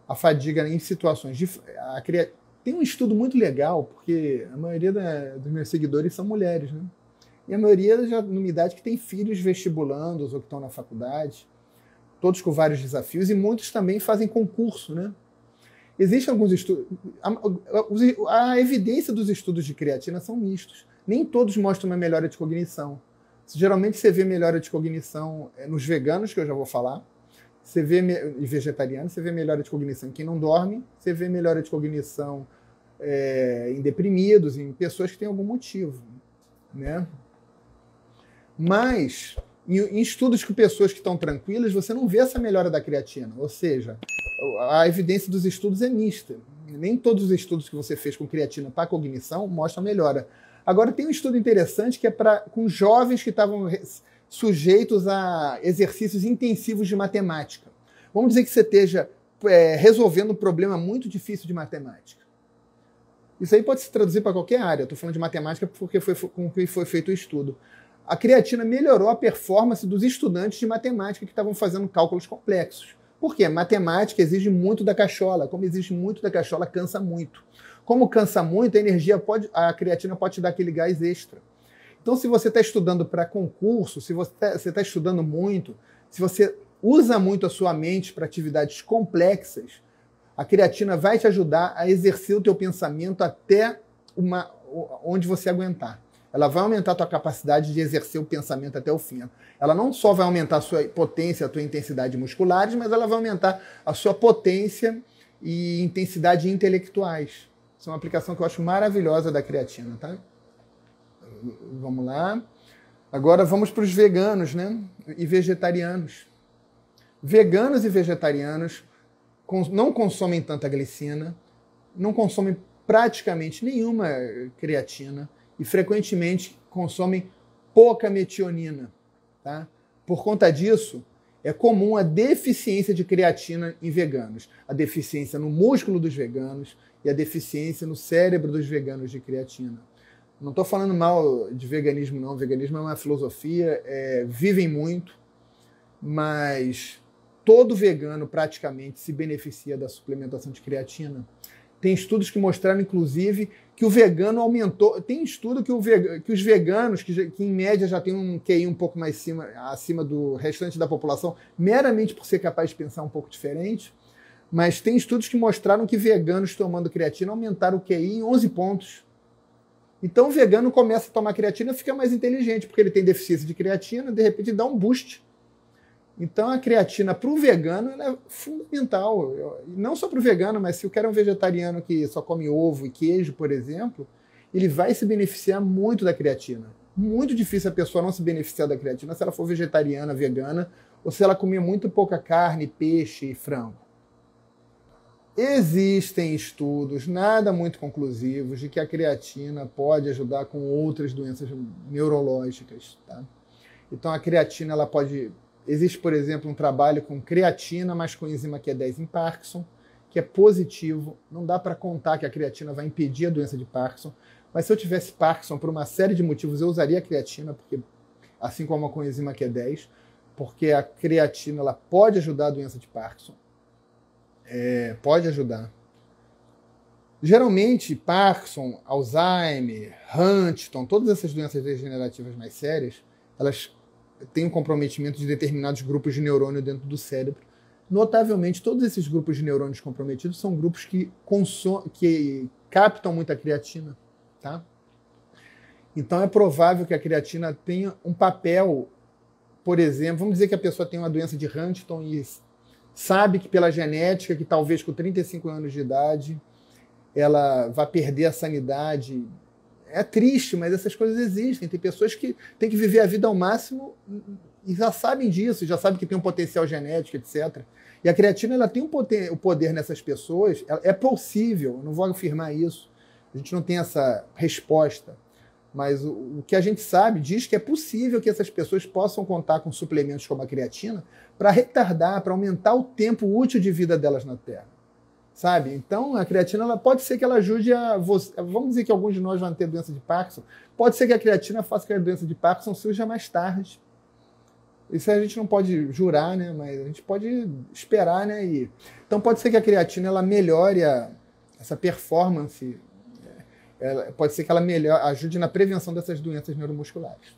a fadiga em situações de... Tem um estudo muito legal, porque a maioria dos meus seguidores são mulheres, né? E a maioria já numa idade que tem filhos vestibulandos ou que estão na faculdade, todos com vários desafios, e muitos também fazem concurso, né? Existem alguns estudos... A evidência dos estudos de creatina são mistos. Nem todos mostram uma melhora de cognição. Geralmente você vê melhora de cognição nos veganos, que eu já vou falar, você vê e vegetarianos, você vê melhora de cognição em quem não dorme, você vê melhora de cognição em deprimidos, em pessoas que têm algum motivo, né? Mas em estudos com pessoas que estão tranquilas, você não vê essa melhora da creatina. Ou seja, a evidência dos estudos é mista. Nem todos os estudos que você fez com creatina para cognição mostram melhora. Agora, tem um estudo interessante que é com jovens que estavam sujeitos a exercícios intensivos de matemática. Vamos dizer que você esteja resolvendo um problema muito difícil de matemática. Isso aí pode se traduzir para qualquer área. Estou falando de matemática porque foi com que foi feito o estudo. A creatina melhorou a performance dos estudantes de matemática que estavam fazendo cálculos complexos. Por quê? Matemática exige muito da cachola. Como exige muito da cachola, cansa muito. Como cansa muito, a creatina pode te dar aquele gás extra. Então, se você está estudando para concurso, se você está estudando muito, se você usa muito a sua mente para atividades complexas, a creatina vai te ajudar a exercer o teu pensamento até onde você aguentar. Ela vai aumentar a tua capacidade de exercer o pensamento até o fim. Ela não só vai aumentar a sua potência, a tua intensidade musculares, mas ela vai aumentar a sua potência e intensidade intelectuais. Isso é uma aplicação que eu acho maravilhosa da creatina, tá? Vamos lá. Agora vamos para os veganos, né? E vegetarianos. Veganos e vegetarianos não consomem tanta glicina, não consomem praticamente nenhuma creatina e frequentemente consomem pouca metionina. Tá? Por conta disso, é comum a deficiência de creatina em veganos, a deficiência no músculo dos veganos e a deficiência no cérebro dos veganos de creatina. Não estou falando mal de veganismo, não. O veganismo é uma filosofia, vivem muito, mas todo vegano praticamente se beneficia da suplementação de creatina. Tem estudos que mostraram, inclusive, que o vegano aumentou. Tem estudo que os veganos, que em média já têm um QI um pouco mais acima do restante da população, meramente por ser capaz de pensar um pouco diferente, Mas tem estudos que mostraram que veganos tomando creatina aumentaram o QI em 11 pontos. Então o vegano começa a tomar creatina e fica mais inteligente, porque ele tem deficiência de creatina, de repente dá um boost. Então a creatina para o vegano ela é fundamental. Não só para o vegano, mas se o cara é um vegetariano que só come ovo e queijo, por exemplo, ele vai se beneficiar muito da creatina. Muito difícil a pessoa não se beneficiar da creatina se ela for vegetariana, vegana, ou se ela comer muito pouca carne, peixe e frango. Existem estudos, nada muito conclusivos, de que a creatina pode ajudar com outras doenças neurológicas. Tá? Então a creatina ela pode... Existe, por exemplo, um trabalho com creatina mais coenzima Q10 em Parkinson, que é positivo. Não dá para contar que a creatina vai impedir a doença de Parkinson, mas se eu tivesse Parkinson por uma série de motivos, eu usaria a creatina, porque, assim como a coenzima Q10, porque a creatina ela pode ajudar a doença de Parkinson. Pode ajudar. Geralmente, Parkinson, Alzheimer, Huntington, todas essas doenças degenerativas mais sérias, elas têm um comprometimento de determinados grupos de neurônio dentro do cérebro. Notavelmente, todos esses grupos de neurônios comprometidos são grupos que captam muita creatina. Tá? Então, é provável que a creatina tenha um papel, por exemplo, vamos dizer que a pessoa tem uma doença de Huntington e sabe que pela genética, que talvez com 35 anos de idade, ela vai perder a sanidade. É triste, mas essas coisas existem. Tem pessoas que têm que viver a vida ao máximo e já sabem disso, já sabem que tem um potencial genético, etc. E a creatina ela tem o poder nessas pessoas. É possível, não vou afirmar isso. A gente não tem essa resposta. Mas o que a gente sabe diz que é possível que essas pessoas possam contar com suplementos como a creatina para retardar, para aumentar o tempo útil de vida delas na Terra. Sabe? Então, a creatina ela pode ser que ela ajude a você. Vamos dizer que alguns de nós vão ter doença de Parkinson. Pode ser que a creatina faça que a doença de Parkinson surja mais tarde. Isso a gente não pode jurar, né? Mas a gente pode esperar, né? Então, pode ser que a creatina ela melhore essa performance. Pode ser que ela ajude na prevenção dessas doenças neuromusculares.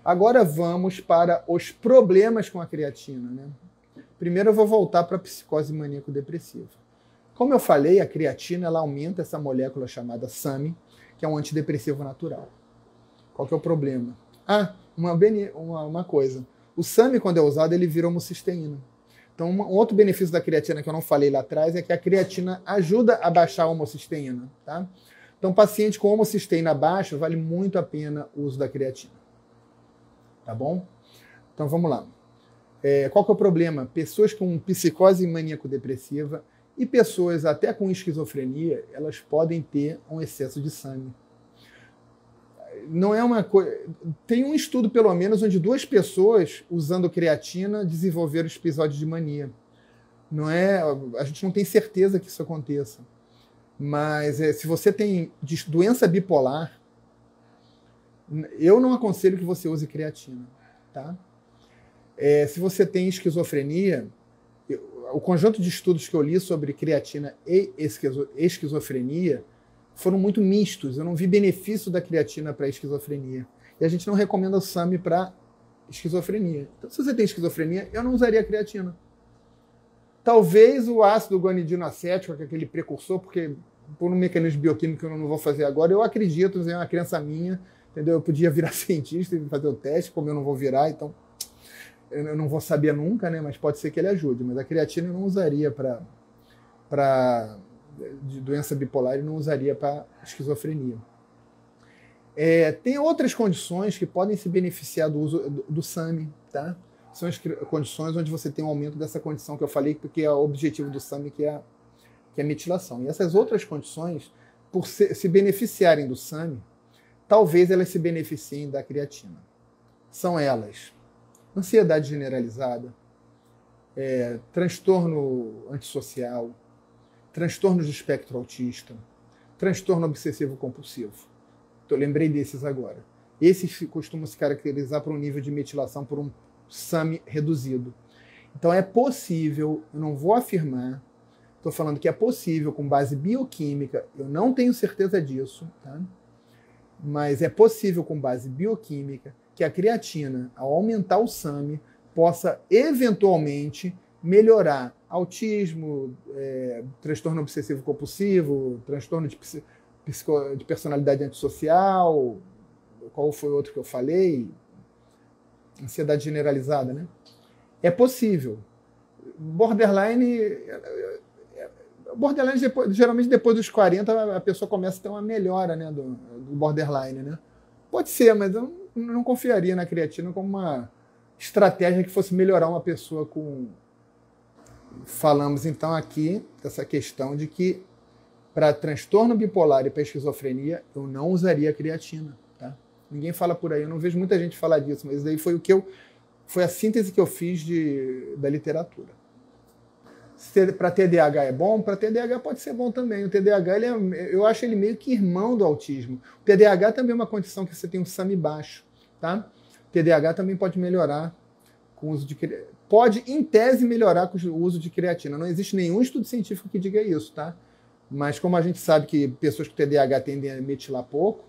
Agora vamos para os problemas com a creatina. Né? Primeiro eu vou voltar para a psicose maníaco-depressiva. Como eu falei, a creatina ela aumenta essa molécula chamada SAMe, que é um antidepressivo natural. Qual que é o problema? Uma coisa. O SAMe, quando é usado, ele vira homocisteína. Então, um outro benefício da creatina que eu não falei lá atrás é que a creatina ajuda a baixar a homocisteína. Tá? Então, paciente com homocisteína baixa, vale muito a pena o uso da creatina. Tá bom? Então, vamos lá. Qual que é o problema? Pessoas com psicose maníaco-depressiva e pessoas até com esquizofrenia, elas podem ter um excesso de SAMe. Não é uma coisa... Tem um estudo, pelo menos, onde 2 pessoas usando creatina desenvolveram episódios de mania. A gente não tem certeza que isso aconteça. Mas se você tem doença bipolar, eu não aconselho que você use creatina. Tá? Se você tem esquizofrenia, o conjunto de estudos que eu li sobre creatina e esquizofrenia foram muito mistos. Eu não vi benefício da creatina para esquizofrenia. E a gente não recomenda o SAMe para esquizofrenia. Então, se você tem esquizofrenia, eu não usaria creatina. Talvez o ácido guanidino acético, que é aquele precursor, porque por um mecanismo bioquímico que eu não vou fazer agora, eu acredito, é uma crença minha, entendeu? Eu podia virar cientista e fazer o teste, como eu não vou virar, então eu não vou saber nunca, né? Mas pode ser que ele ajude. Mas a creatina eu não usaria de doença bipolar e não usaria para esquizofrenia. Tem outras condições que podem se beneficiar do uso do SAMe, tá? São as condições onde você tem um aumento dessa condição que eu falei, porque é o objetivo do SAMe, que é a metilação. E essas outras condições, por se beneficiarem do SAMe, talvez elas se beneficiem da creatina. São elas: ansiedade generalizada, transtorno antissocial, transtornos do espectro autista, transtorno obsessivo-compulsivo. Eu lembrei desses agora. Esses costumam se caracterizar por um nível de metilação por um SAMe reduzido. Então é possível, eu não vou afirmar, estou falando que é possível com base bioquímica, eu não tenho certeza disso, tá? Mas é possível com base bioquímica que a creatina, ao aumentar o SAMe, possa eventualmente melhorar autismo, transtorno obsessivo compulsivo, transtorno de personalidade antissocial, qual foi o outro que eu falei? Ansiedade generalizada, né? É possível. Borderline, geralmente depois dos 40 a pessoa começa a ter uma melhora, né, do borderline, né? Pode ser, mas eu não confiaria na creatina como uma estratégia que fosse melhorar uma pessoa com... Falamos então aqui dessa questão de que para transtorno bipolar e para esquizofrenia eu não usaria creatina, tá? Ninguém fala por aí, eu não vejo muita gente falar disso, mas daí foi a síntese que eu fiz da literatura. Para TDAH é bom? Para TDAH pode ser bom também. O TDAH, eu acho ele meio que irmão do autismo. O TDAH também é uma condição que você tem um SAMI baixo, tá? O TDAH também pode melhorar com o uso de... Pode, em tese, melhorar com o uso de creatina. Não existe nenhum estudo científico que diga isso, tá? Mas como a gente sabe que pessoas com TDAH tendem a metilar pouco,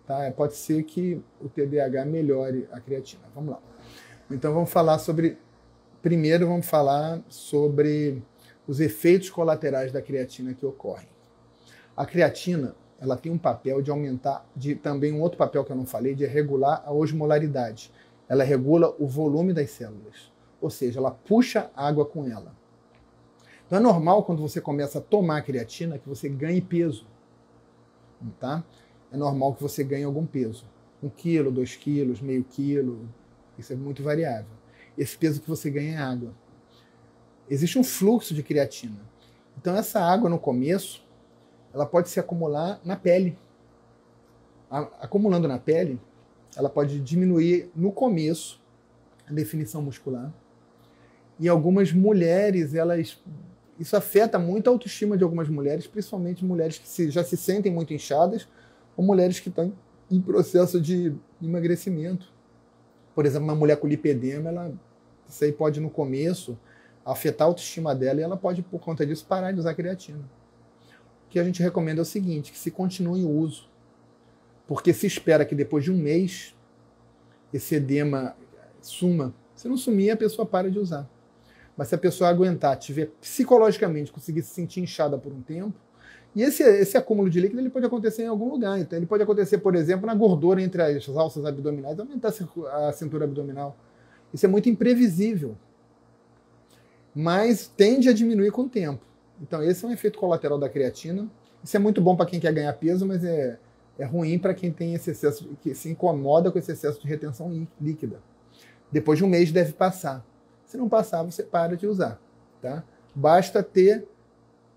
tá? Pode ser que o TDAH melhore a creatina. Vamos lá. Então vamos falar sobre... Primeiro vamos falar sobre os efeitos colaterais da creatina que ocorrem. A creatina, ela tem um papel de aumentar, também um outro papel que eu não falei, de regular a osmolaridade. Ela regula o volume das células, ou seja, ela puxa água com ela. Então é normal quando você começa a tomar creatina que você ganhe peso, tá? É normal que você ganhe algum peso. 1 quilo, 2 quilos, meio quilo, isso é muito variável. Esse peso que você ganha é água. Existe um fluxo de creatina. Então essa água no começo, ela pode se acumular na pele. Acumulando na pele, ela pode diminuir no começo a definição muscular. E algumas mulheres, isso afeta muito a autoestima de algumas mulheres, principalmente mulheres que já se sentem muito inchadas ou mulheres que estão em processo de emagrecimento. Por exemplo, uma mulher com lipedema, isso aí pode, no começo, afetar a autoestima dela e ela pode, por conta disso, parar de usar creatina. O que a gente recomenda é o seguinte, que se continue o uso, porque se espera que depois de um mês esse edema suma. Se não sumir, a pessoa para de usar. Mas se a pessoa aguentar, tiver psicologicamente, conseguir se sentir inchada por um tempo, e esse acúmulo de líquido ele pode acontecer em algum lugar. Então, ele pode acontecer, por exemplo, na gordura entre as alças abdominais, aumentar a cintura abdominal. Isso é muito imprevisível, mas tende a diminuir com o tempo. Então, esse é um efeito colateral da creatina. Isso é muito bom para quem quer ganhar peso, mas é ruim para quem tem esse excesso, que se incomoda com esse excesso de retenção líquida. Depois de um mês deve passar. Se não passar, você para de usar. Tá? Basta ter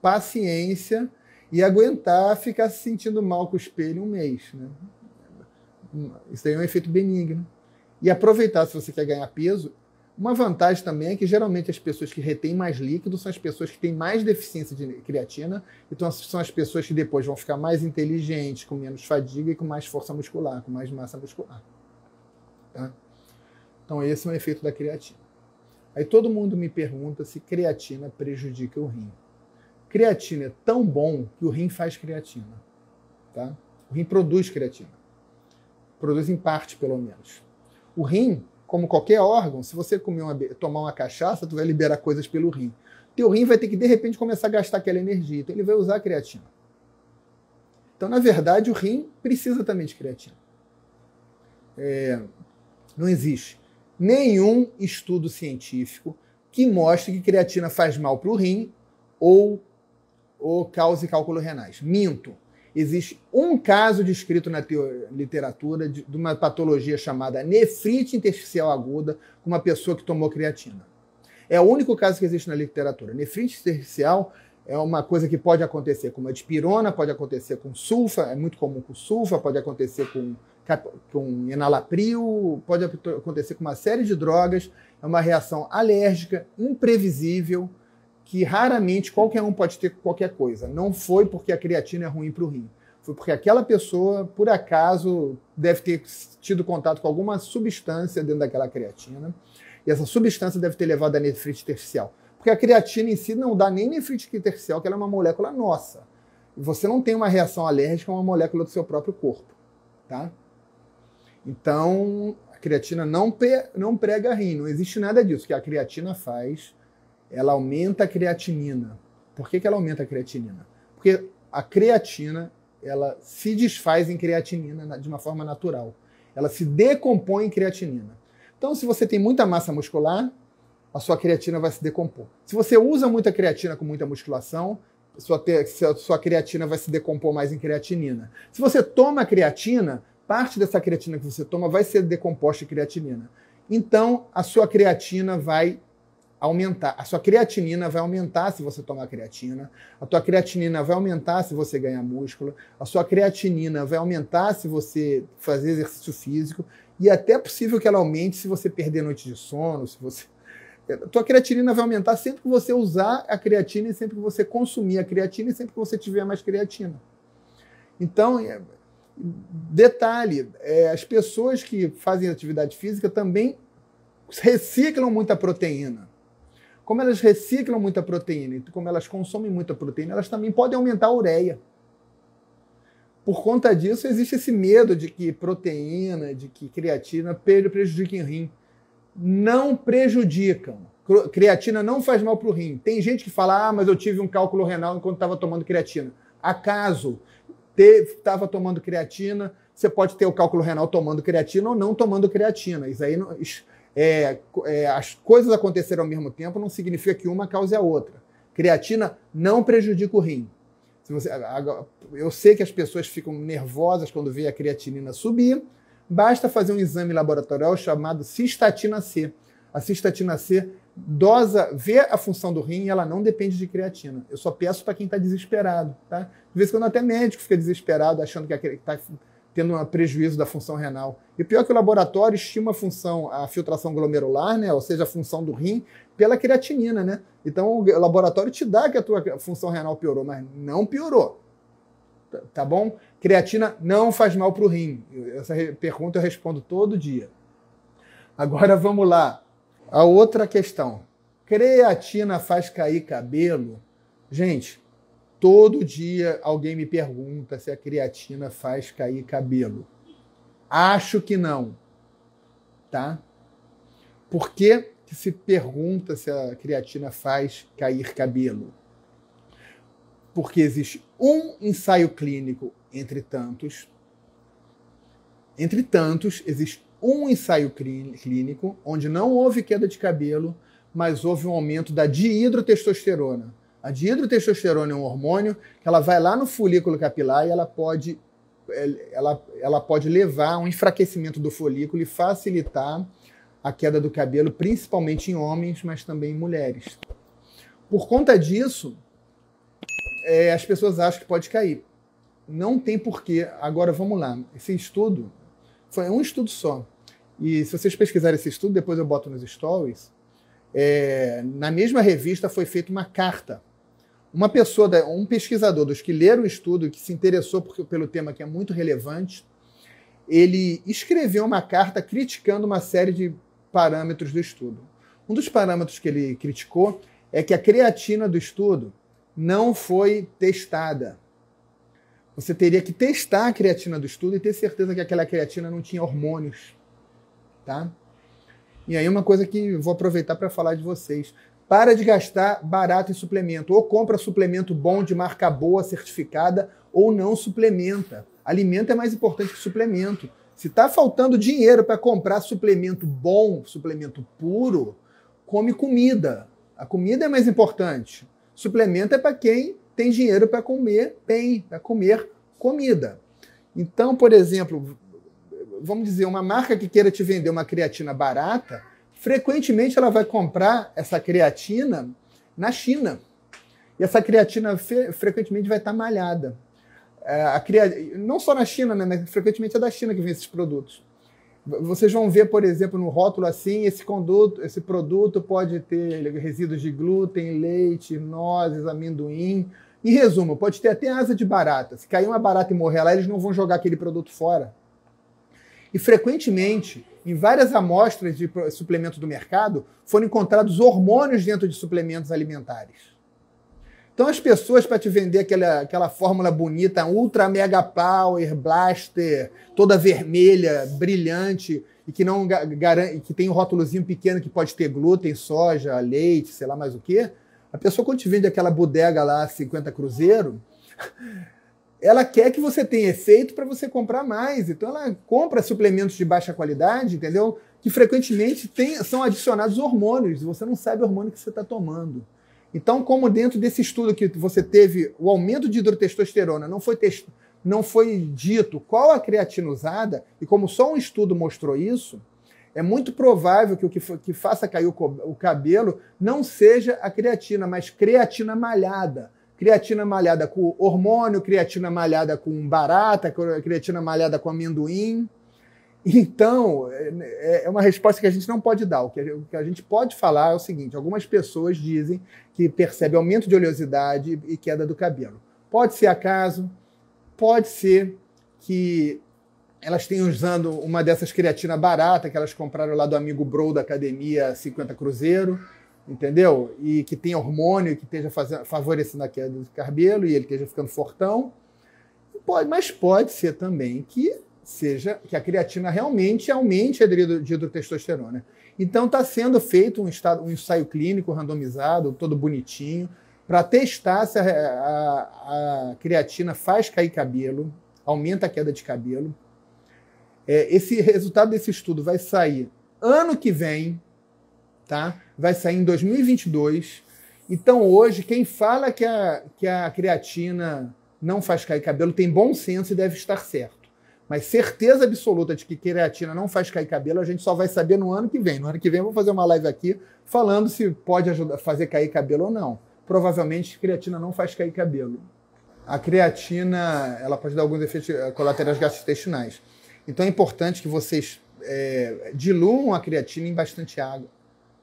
paciência e aguentar ficar se sentindo mal com o espelho um mês. Né? Isso aí é um efeito benigno. E aproveitar, se você quer ganhar peso, uma vantagem também é que geralmente as pessoas que retêm mais líquido são as pessoas que têm mais deficiência de creatina, então são as pessoas que depois vão ficar mais inteligentes, com menos fadiga e com mais força muscular, com mais massa muscular. Tá? Então esse é um efeito da creatina. Aí todo mundo me pergunta se creatina prejudica o rim. Creatina é tão bom que o rim faz creatina. Tá? O rim produz creatina. Produz em parte, pelo menos. O rim, como qualquer órgão, se você tomar uma cachaça, tu vai liberar coisas pelo rim. Teu rim vai ter que, de repente, começar a gastar aquela energia. Então ele vai usar a creatina. Então, na verdade, o rim precisa também de creatina. Não existe nenhum estudo científico que mostre que creatina faz mal para o rim ou cause cálculos renais. Minto. Existe um caso descrito na literatura de uma patologia chamada nefrite intersticial aguda com uma pessoa que tomou creatina. É o único caso que existe na literatura. Nefrite intersticial é uma coisa que pode acontecer com uma dipirona, pode acontecer com sulfa, é muito comum com sulfa, pode acontecer com enalapril, pode acontecer com uma série de drogas. É uma reação alérgica, imprevisível, que raramente qualquer um pode ter qualquer coisa. Não foi porque a creatina é ruim para o rim. Foi porque aquela pessoa, por acaso, deve ter tido contato com alguma substância dentro daquela creatina. E essa substância deve ter levado a nefrite intersticial. Porque a creatina em si não dá nem nefrite intersticial, que ela é uma molécula nossa. E você não tem uma reação alérgica a uma molécula do seu próprio corpo. Tá? Então, a creatina não prega rim. Não existe nada disso que a creatina faz. ela aumenta a creatinina. Por que ela aumenta a creatinina? Porque a creatina, ela se desfaz em creatinina de uma forma natural. Ela se decompõe em creatinina. Então, se você tem muita massa muscular, a sua creatina vai se decompor. Se você usa muita creatina com muita musculação, sua creatina vai se decompor mais em creatinina. Se você toma creatina, parte dessa creatina que você toma vai ser decomposta em creatinina. Então, a sua creatina vai aumentar. A sua creatinina vai aumentar se você tomar creatina. A tua creatinina vai aumentar se você ganhar músculo. A sua creatinina vai aumentar se você fazer exercício físico. E até é possível que ela aumente se você perder noite de sono, se você... A tua creatinina vai aumentar sempre que você usar a creatina e sempre que você consumir a creatina e sempre que você tiver mais creatina. Então, detalhe, as pessoas que fazem atividade física também reciclam muita proteína. Como elas reciclam muita proteína e como elas consomem muita proteína, elas também podem aumentar a ureia. Por conta disso, existe esse medo de que proteína, de que creatina prejudiquem o rim. Não prejudicam. Creatina não faz mal para o rim. Tem gente que fala, mas eu tive um cálculo renal enquanto estava tomando creatina. Acaso estava tomando creatina, você pode ter o cálculo renal tomando creatina ou não tomando creatina. Isso aí as coisas aconteceram ao mesmo tempo não significa que uma cause a outra. Creatina não prejudica o rim. Eu sei que as pessoas ficam nervosas quando vê a creatinina subir. Basta fazer um exame laboratorial chamado cistatina C. A cistatina C vê a função do rim e ela não depende de creatina. Eu só peço para quem está desesperado. Tá? De vez em quando até médico fica desesperado achando que está tendo um prejuízo da função renal. E pior que o laboratório estima a filtração glomerular, né? Ou seja, a função do rim, pela creatinina. Né? Então o laboratório te dá que a tua função renal piorou, mas não piorou. Tá bom? Creatina não faz mal para o rim. Essa pergunta eu respondo todo dia. Agora vamos lá. A outra questão. Creatina faz cair cabelo? Gente, todo dia alguém me pergunta se a creatina faz cair cabelo. Acho que não. Tá? Por que se pergunta se a creatina faz cair cabelo? Porque existe um ensaio clínico entre tantos. Entre tantos, existe um ensaio clínico onde não houve queda de cabelo, mas houve um aumento da dihidrotestosterona. A dihidrotestosterona é um hormônio que ela vai lá no folículo capilar e ela pode levar a um enfraquecimento do folículo e facilitar a queda do cabelo, principalmente em homens, mas também em mulheres. Por conta disso, as pessoas acham que pode cair. Não tem porquê. Agora, vamos lá. Esse estudo foi um estudo só. E se vocês pesquisarem esse estudo, depois eu boto nos stories, na mesma revista foi feita uma carta. Um pesquisador dos que leram o estudo, que se interessou pelo tema que é muito relevante, ele escreveu uma carta criticando uma série de parâmetros do estudo. Um dos parâmetros que ele criticou é que a creatina do estudo não foi testada. Você teria que testar a creatina do estudo e ter certeza que aquela creatina não tinha hormônios. Tá? E aí uma coisa que vou aproveitar para falar de vocês. Para de gastar barato em suplemento. Ou compra suplemento bom de marca boa, certificada, ou não suplementa. Alimento é mais importante que suplemento. Se está faltando dinheiro para comprar suplemento bom, suplemento puro, come comida. A comida é mais importante. Suplemento é para quem tem dinheiro para comer bem, para comer comida. Então, por exemplo, vamos dizer, uma marca que queira te vender uma creatina barata, frequentemente ela vai comprar essa creatina na China. E essa creatina frequentemente vai estar malhada. Não só na China, né, mas frequentemente é da China que vem esses produtos. Vocês vão ver, por exemplo, no rótulo assim, esse produto pode ter resíduos de glúten, leite, nozes, amendoim. Em resumo, pode ter até asa de barata. Se cair uma barata e morrer lá, eles não vão jogar aquele produto fora. E frequentemente, em várias amostras de suplementos do mercado, foram encontrados hormônios dentro de suplementos alimentares. Então as pessoas, para te vender aquela fórmula bonita, Ultra Mega Power, Blaster, toda vermelha, brilhante, e que não garante, que tem um rótulozinho pequeno que pode ter glúten, soja, leite, sei lá mais o quê, a pessoa quando te vende aquela bodega lá, 50 cruzeiro, ela quer que você tenha efeito para você comprar mais. Então ela compra suplementos de baixa qualidade, entendeu? Que frequentemente são adicionados hormônios, e você não sabe o hormônio que você está tomando. Então, como dentro desse estudo que você teve o aumento de hidrotestosterona, não foi dito qual a creatina usada, e como só um estudo mostrou isso, é muito provável que o que faça cair o cabelo não seja a creatina, mas creatina malhada. Creatina malhada com hormônio, creatina malhada com barata, creatina malhada com amendoim. Então, é uma resposta que a gente não pode dar. O que a gente pode falar é o seguinte: algumas pessoas dizem que percebem aumento de oleosidade e queda do cabelo. Pode ser acaso, pode ser que elas tenham usando uma dessas creatina barata que elas compraram lá do amigo Bro da academia 50 cruzeiro, entendeu? E que tem hormônio que esteja favorecendo a queda do cabelo e ele esteja ficando fortão. Mas pode ser também que a creatina realmente aumente a de hidrotestosterona. Então está sendo feito um ensaio clínico randomizado, todo bonitinho, para testar se a creatina faz cair cabelo, aumenta a queda de cabelo. Esse resultado desse estudo vai sair ano que vem, tá? Vai sair em 2022. Então hoje, quem fala que a creatina não faz cair cabelo tem bom senso e deve estar certo. Mas certeza absoluta de que creatina não faz cair cabelo, a gente só vai saber no ano que vem. No ano que vem eu vou fazer uma live aqui falando se pode ajudar a fazer cair cabelo ou não. Provavelmente creatina não faz cair cabelo. A creatina ela pode dar alguns efeitos colaterais gastrointestinais. Então é importante que vocês diluam a creatina em bastante água.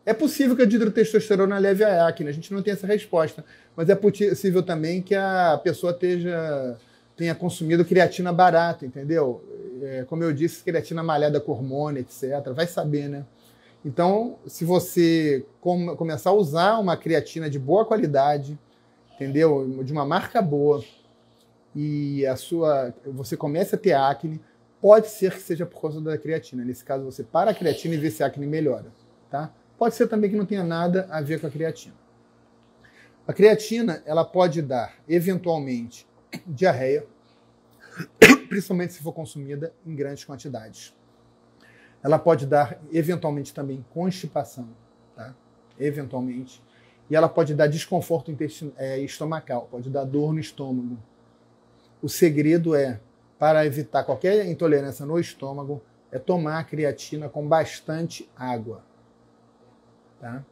É possível que a hidrotestosterona leve a acne, a gente não tem essa resposta. Mas é possível também que a pessoa tenha consumido creatina barata, entendeu? Como eu disse, creatina malhada com hormônio, etc. Vai saber, né? Então, se você começar a usar uma creatina de boa qualidade, entendeu? De uma marca boa, e você começa a ter acne, pode ser que seja por causa da creatina. Nesse caso, você para a creatina e vê se a acne melhora, tá? Pode ser também que não tenha nada a ver com a creatina. A creatina, ela pode dar, eventualmente, diarreia, principalmente se for consumida em grandes quantidades. Ela pode dar, eventualmente, também constipação, tá? Eventualmente. E ela pode dar desconforto estomacal, pode dar dor no estômago. O segredo para evitar qualquer intolerância no estômago, é tomar a creatina com bastante água, tá?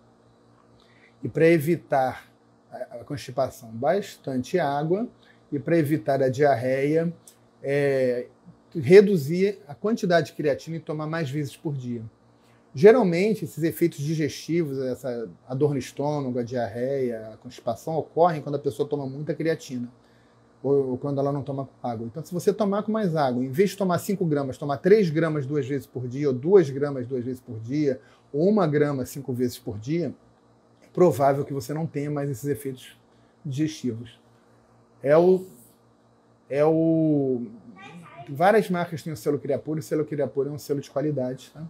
E para evitar a constipação, bastante água, e para evitar a diarreia, reduzir a quantidade de creatina e tomar mais vezes por dia. Geralmente, esses efeitos digestivos, a dor no estômago, a diarreia, a constipação, ocorrem quando a pessoa toma muita creatina, ou quando ela não toma água. Então, se você tomar com mais água, em vez de tomar 5 gramas, tomar 3 gramas 2 vezes por dia, ou 2 gramas 2 vezes por dia, ou 1 grama 5 vezes por dia, é provável que você não tenha mais esses efeitos digestivos. Várias marcas têm o selo Creapure, o selo Creapure é um selo de qualidade, tá?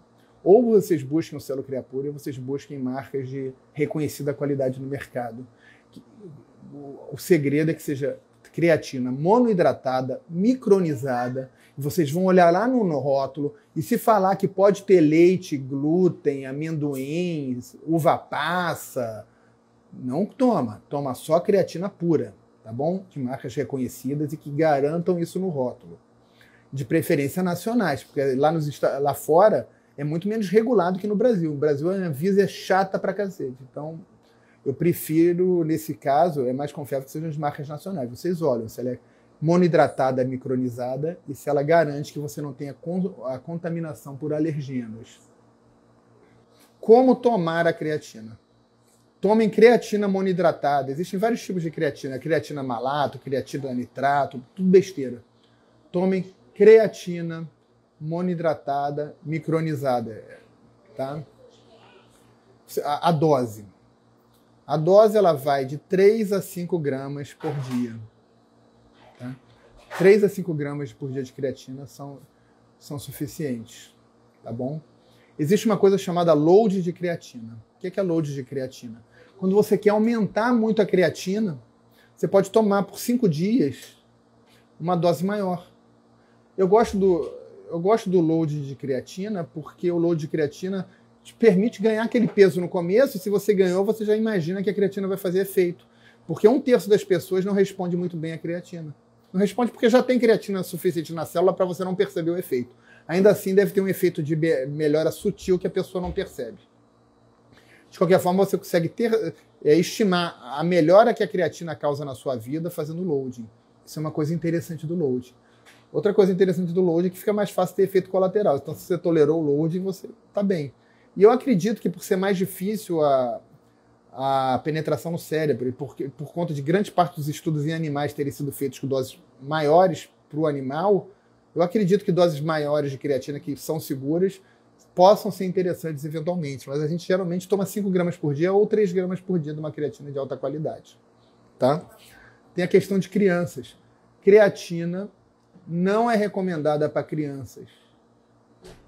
Ou vocês busquem o selo Creapure, ou vocês busquem marcas de reconhecida qualidade no mercado. O segredo é que seja creatina monoidratada, micronizada, e vocês vão olhar lá no rótulo, e se falar que pode ter leite, glúten, amendoim, uva passa, não toma só creatina pura, tá bom? De marcas reconhecidas e que garantam isso no rótulo. De preferência nacionais, porque lá fora é muito menos regulado que no Brasil. No Brasil a Anvisa é chata pra cacete. Então, eu prefiro, nesse caso, é mais confiável que sejam as marcas nacionais. Vocês olham se ela é monoidratada, micronizada e se ela garante que você não tenha a contaminação por alergenos. Como tomar a creatina? Tomem creatina monoidratada. Existem vários tipos de creatina. Creatina malato, creatina nitrato, tudo besteira. Tomem creatina monoidratada, micronizada, tá? A dose. A dose ela vai de 3 a 5 gramas por dia. Tá? 3 a 5 gramas por dia de creatina são suficientes. Tá bom? Existe uma coisa chamada load de creatina. O que é load de creatina? Quando você quer aumentar muito a creatina, você pode tomar por 5 dias uma dose maior. Eu gosto do load de creatina porque o load de creatina te permite ganhar aquele peso no começo, e se você ganhou, você já imagina que a creatina vai fazer efeito. Porque 1/3 das pessoas não responde muito bem à creatina. Não responde porque já tem creatina suficiente na célula para você não perceber o efeito. Ainda assim, deve ter um efeito de melhora sutil que a pessoa não percebe. De qualquer forma, você consegue estimar a melhora que a creatina causa na sua vida fazendo loading. Isso é uma coisa interessante do load. Outra coisa interessante do load é que fica mais fácil ter efeito colateral. Então, se você tolerou o loading, você está bem. E eu acredito que por ser mais difícil a penetração no cérebro, e por conta de grande parte dos estudos em animais terem sido feitos com doses maiores para o animal, eu acredito que doses maiores de creatina que são seguras possam ser interessantes eventualmente, mas a gente geralmente toma 5 gramas por dia ou 3 gramas por dia de uma creatina de alta qualidade. Tá? Tem a questão de crianças. Creatina não é recomendada para crianças,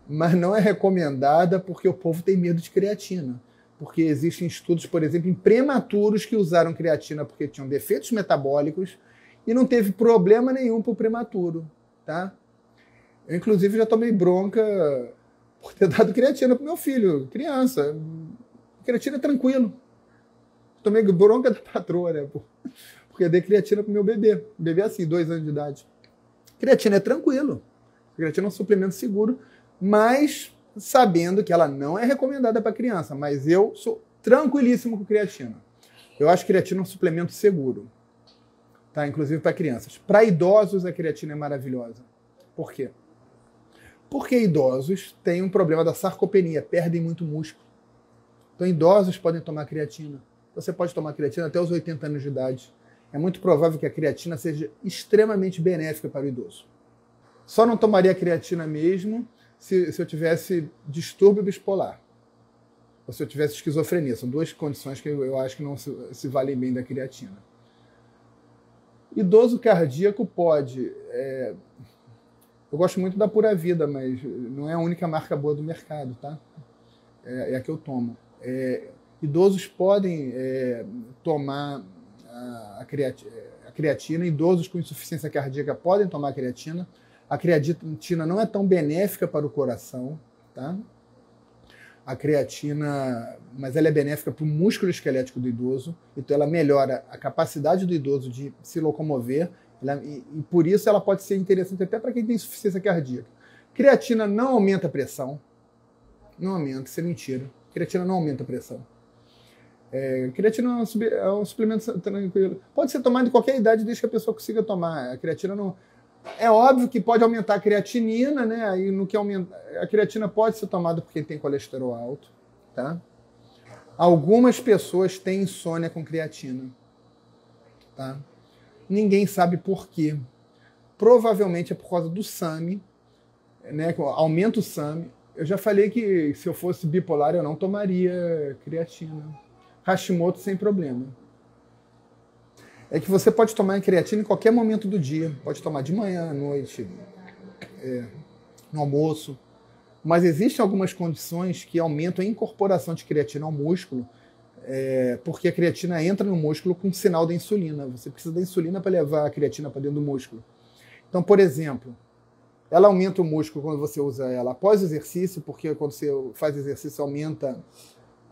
mas não é recomendada porque o povo tem medo de creatina. Porque existem estudos, por exemplo, em prematuros que usaram creatina porque tinham defeitos metabólicos e não teve problema nenhum para o prematuro. Tá? Eu, inclusive, já tomei bronca por ter dado creatina para o meu filho, criança. Creatina é tranquilo. Tomei bronca da patroa, né? Porque eu dei creatina para o meu bebê. Bebê assim, 2 anos de idade. Creatina é tranquilo. Creatina é um suplemento seguro, mas sabendo que ela não é recomendada para criança. Mas eu sou tranquilíssimo com creatina. Eu acho creatina um suplemento seguro. Tá? Inclusive para crianças. Para idosos, a creatina é maravilhosa. Por quê? Porque idosos têm um problema da sarcopenia, perdem muito músculo. Então, idosos podem tomar creatina. Você pode tomar creatina até os 80 anos de idade. É muito provável que a creatina seja extremamente benéfica para o idoso. Só não tomaria creatina mesmo se eu tivesse distúrbio bipolar. Ou se eu tivesse esquizofrenia. São 2 condições que eu acho que não se valem bem da creatina. Idoso cardíaco pode... Eu gosto muito da Pura Vida, mas não é a única marca boa do mercado, tá? É a que eu tomo. Idosos podem tomar a creatina, idosos com insuficiência cardíaca podem tomar a creatina. A creatina não é tão benéfica para o coração, tá? A creatina, mas ela é benéfica para o músculo esquelético do idoso, então ela melhora a capacidade do idoso de se locomover, e por isso ela pode ser interessante até para quem tem insuficiência cardíaca. Creatina não aumenta a pressão. Não aumenta, isso é mentira. Creatina não aumenta a pressão. Creatina é um suplemento tranquilo. Pode ser tomado em qualquer idade desde que a pessoa consiga tomar. A creatina não... É óbvio que pode aumentar a creatinina, né? Aí no que aumenta... A creatina pode ser tomada porque tem colesterol alto, tá? Algumas pessoas têm insônia com creatina, tá? Ninguém sabe por quê. Provavelmente é por causa do SAMe, né? Aumenta o SAMe. Eu já falei que se eu fosse bipolar eu não tomaria creatina. Hashimoto sem problema. É que você pode tomar creatina em qualquer momento do dia. Pode tomar de manhã, à noite, no almoço. Mas existem algumas condições que aumentam a incorporação de creatina ao músculo, porque a creatina entra no músculo com sinal da insulina. Você precisa da insulina para levar a creatina para dentro do músculo. Então, por exemplo, ela aumenta o músculo quando você usa ela após o exercício, porque quando você faz exercício aumenta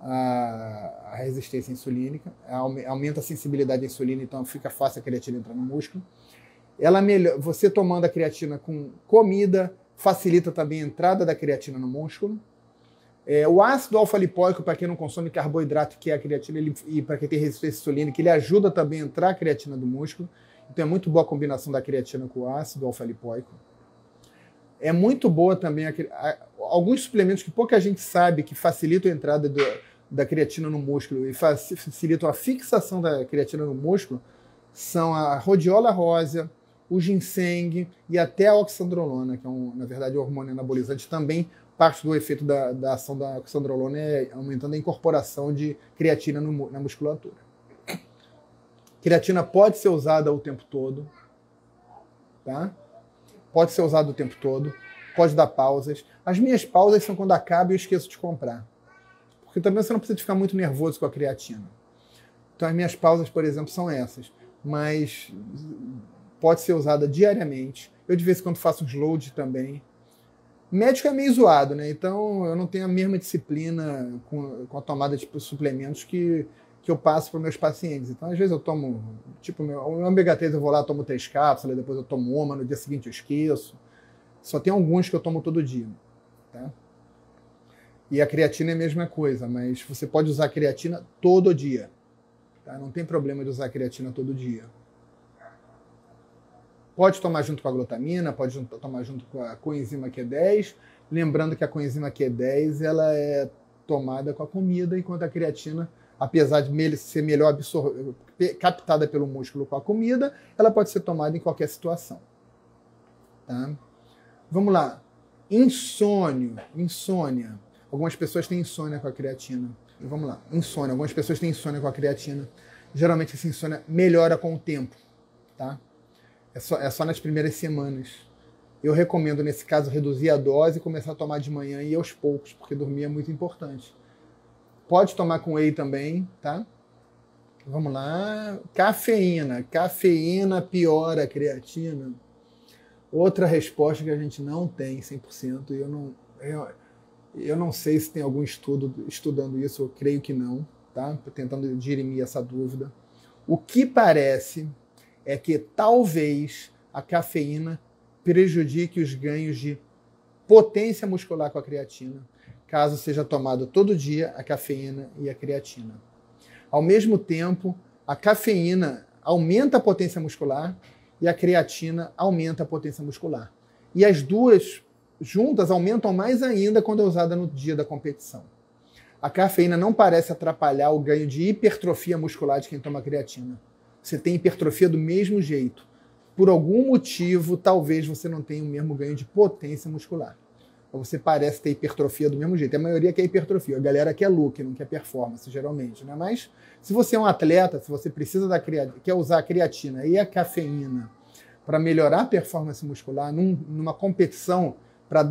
a resistência insulínica, aumenta a sensibilidade à insulina, então fica fácil a creatina entrar no músculo. Você tomando a creatina com comida facilita também a entrada da creatina no músculo. O ácido alfa-lipóico, para quem não consome carboidrato, que é a creatina, e para quem tem resistência insulínica, ele ajuda também a entrar a creatina do músculo. Então é muito boa a combinação da creatina com o ácido alfa-lipóico. É muito boa também alguns suplementos que pouca gente sabe que facilitam a entrada da creatina no músculo e facilitam a fixação da creatina no músculo são a rhodiola rósea, o ginseng e até a oxandrolona, que é, na verdade, um hormônio anabolizante, também parte do efeito da ação da oxandrolona é aumentando a incorporação de creatina na musculatura. Creatina pode ser usada o tempo todo, tá? Pode ser usada o tempo todo, pode dar pausas. As minhas pausas são quando acaba e eu esqueço de comprar. Porque também você não precisa ficar muito nervoso com a creatina. Então as minhas pausas, por exemplo, são essas. Mas pode ser usada diariamente. Eu de vez em quando faço uns loads também. Médico é meio zoado, né? Então eu não tenho a mesma disciplina com a tomada de suplementos que eu passo para os meus pacientes. Então às vezes eu tomo, tipo, o meu ômega 3 eu vou lá, tomo 3 cápsulas, depois eu tomo uma, no dia seguinte eu esqueço. Só tem alguns que eu tomo todo dia, tá? E a creatina é a mesma coisa, mas você pode usar a creatina todo dia, tá? Não tem problema de usar a creatina todo dia. Pode tomar junto com a glutamina, pode tomar junto com a coenzima Q10. Lembrando que a coenzima Q10 ela é tomada com a comida, enquanto a creatina, apesar de ser melhor captada pelo músculo com a comida, ela pode ser tomada em qualquer situação. Tá? Vamos lá. Insônia. Algumas pessoas têm insônia com a creatina. Vamos lá. Insônia. Algumas pessoas têm insônia com a creatina. Geralmente essa insônia melhora com o tempo. Tá? É só nas primeiras semanas. Eu recomendo, nesse caso, reduzir a dose e começar a tomar de manhã e aos poucos, porque dormir é muito importante. Pode tomar com whey também, tá? Vamos lá. Cafeína. Cafeína piora a creatina. Outra resposta que a gente não tem 100%. Eu não sei se tem algum estudo estudando isso, eu creio que não, tá? Tentando dirimir essa dúvida. O que parece é que talvez a cafeína prejudique os ganhos de potência muscular com a creatina, caso seja tomado todo dia a cafeína e a creatina. Ao mesmo tempo, a cafeína aumenta a potência muscular e a creatina aumenta a potência muscular. E as duas juntas aumentam mais ainda quando é usada no dia da competição. A cafeína não parece atrapalhar o ganho de hipertrofia muscular de quem toma creatina. Você tem hipertrofia do mesmo jeito. Por algum motivo, talvez você não tenha o mesmo ganho de potência muscular. Ou você parece ter hipertrofia do mesmo jeito. A maioria quer hipertrofia. A galera quer look, não quer performance, geralmente. Né? Mas se você é um atleta, se você precisa quer usar a creatina e a cafeína para melhorar a performance muscular numa competição, para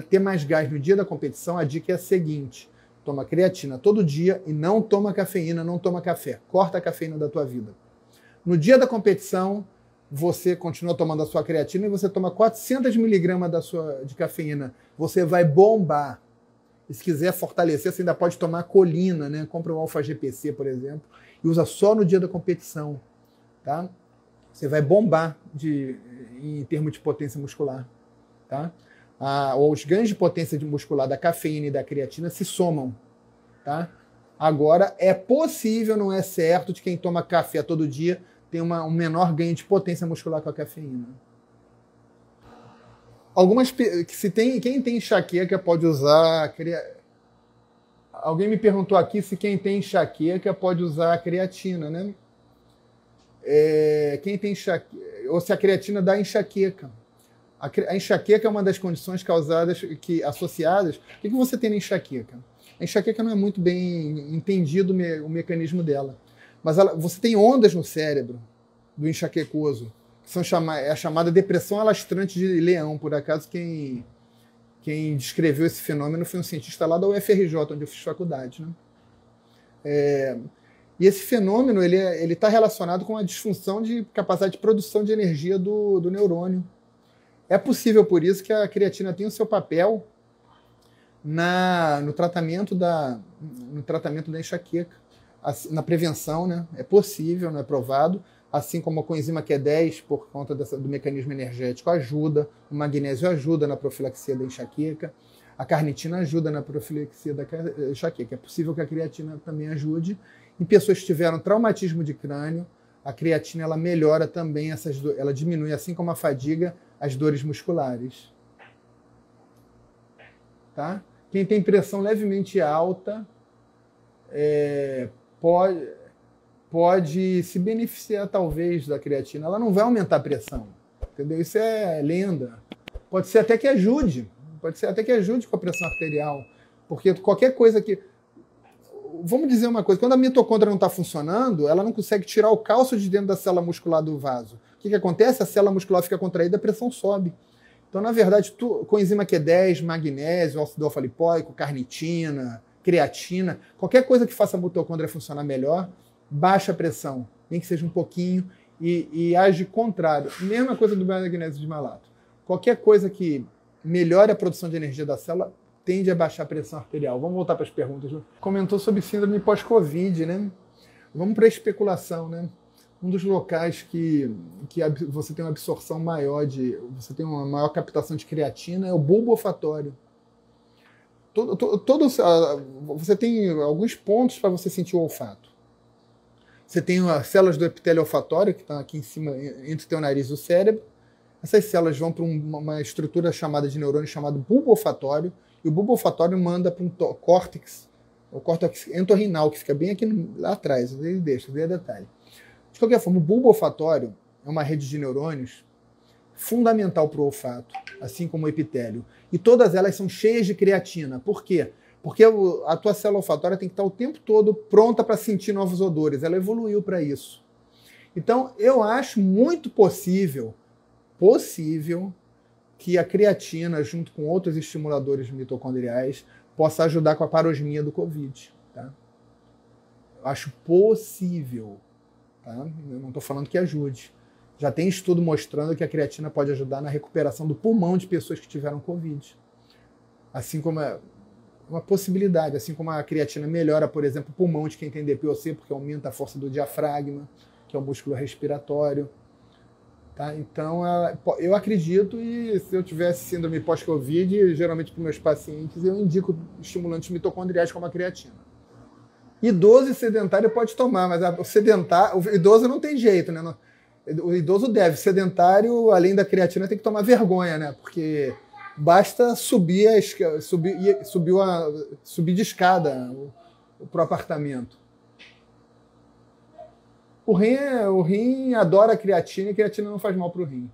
ter mais gás no dia da competição, a dica é a seguinte: toma creatina todo dia e não toma cafeína, não toma café. Corta a cafeína da tua vida. No dia da competição, você continua tomando a sua creatina e você toma 400 miligramas de cafeína. Você vai bombar. E se quiser fortalecer, você ainda pode tomar colina, né? Compra um alfa-GPC, por exemplo, e usa só no dia da competição. Tá? Você vai bombar em termos de potência muscular. Tá? Os ganhos de potência muscular da cafeína e da creatina se somam. Tá? Agora, é possível, não é certo, de quem toma café todo dia ter um menor ganho de potência muscular com a cafeína. Quem tem enxaqueca pode usar... Alguém me perguntou aqui se quem tem enxaqueca pode usar a creatina, né? Quem tem enxaqueca, ou se a creatina dá enxaqueca. A enxaqueca é uma das condições associadas. O que você tem na enxaqueca? A enxaqueca não é muito bem entendido o mecanismo dela. Mas você tem ondas no cérebro do enxaquecoso, que é a chamada depressão alastrante de Leão. Por acaso, quem descreveu esse fenômeno foi um cientista lá da UFRJ, onde eu fiz faculdade. Né? E esse fenômeno ele está relacionado com a disfunção de capacidade de produção de energia do neurônio. É possível, por isso, que a creatina tenha o seu papel no tratamento da enxaqueca, na prevenção, né? É possível, não é provado, assim como a coenzima Q10, por conta do mecanismo energético, ajuda, o magnésio ajuda na profilaxia da enxaqueca, a carnitina ajuda na profilaxia da enxaqueca. É possível que a creatina também ajude. Em pessoas que tiveram traumatismo de crânio, a creatina ela melhora também ela diminui, assim como a fadiga, as dores musculares. Tá? Quem tem pressão levemente alta pode se beneficiar, talvez, da creatina. Ela não vai aumentar a pressão. Entendeu? Isso é lenda. Pode ser até que ajude. Pode ser até que ajude com a pressão arterial. Porque qualquer coisa que... Vamos dizer uma coisa, quando a mitocôndria não está funcionando, ela não consegue tirar o cálcio de dentro da célula muscular do vaso. O que acontece? A célula muscular fica contraída, a pressão sobe. Então, na verdade, coenzima Q10, magnésio, ácido alfa-lipóico, carnitina, creatina, qualquer coisa que faça a mitocôndria funcionar melhor, baixa a pressão, nem que seja um pouquinho, e age contrário. Mesma coisa do magnésio de malato. Qualquer coisa que melhore a produção de energia da célula tende a baixar a pressão arterial. Vamos voltar para as perguntas. Comentou sobre síndrome pós-Covid, né? Vamos para a especulação, né? Um dos locais que você tem uma absorção maior você tem uma maior captação de creatina é o bulbo olfatório. Você tem alguns pontos para você sentir o olfato. Você tem as células do epitélio olfatório, que estão aqui em cima, entre o teu nariz e o cérebro. Essas células vão para uma estrutura chamada de neurônio chamado bulbo olfatório, e o bulbo olfatório manda para um córtex, o córtex entorrinal, que fica bem aqui lá atrás, deixa detalhe. De qualquer forma, o bulbo olfatório é uma rede de neurônios fundamental para o olfato, assim como o epitélio. E todas elas são cheias de creatina. Por quê? Porque a tua célula olfatória tem que estar o tempo todo pronta para sentir novos odores. Ela evoluiu para isso. Então, eu acho muito possível que a creatina, junto com outros estimuladores mitocondriais, possa ajudar com a parosmia do Covid. Tá? Eu acho possível. Tá? Eu não estou falando que ajude. Já tem estudo mostrando que a creatina pode ajudar na recuperação do pulmão de pessoas que tiveram Covid. Assim como uma possibilidade, assim como a creatina melhora, por exemplo, o pulmão de quem tem DPOC, porque aumenta a força do diafragma, que é o músculo respiratório. Tá? Então, eu acredito, e se eu tivesse síndrome pós-Covid, geralmente para meus pacientes, eu indico estimulantes mitocondriais como a creatina. Idoso e sedentário pode tomar, mas o idoso não tem jeito, né? O idoso deve. Sedentário, além da creatina, tem que tomar vergonha, né? Porque basta subir de escada pro apartamento. O rim adora a creatina e a creatina não faz mal para o rim.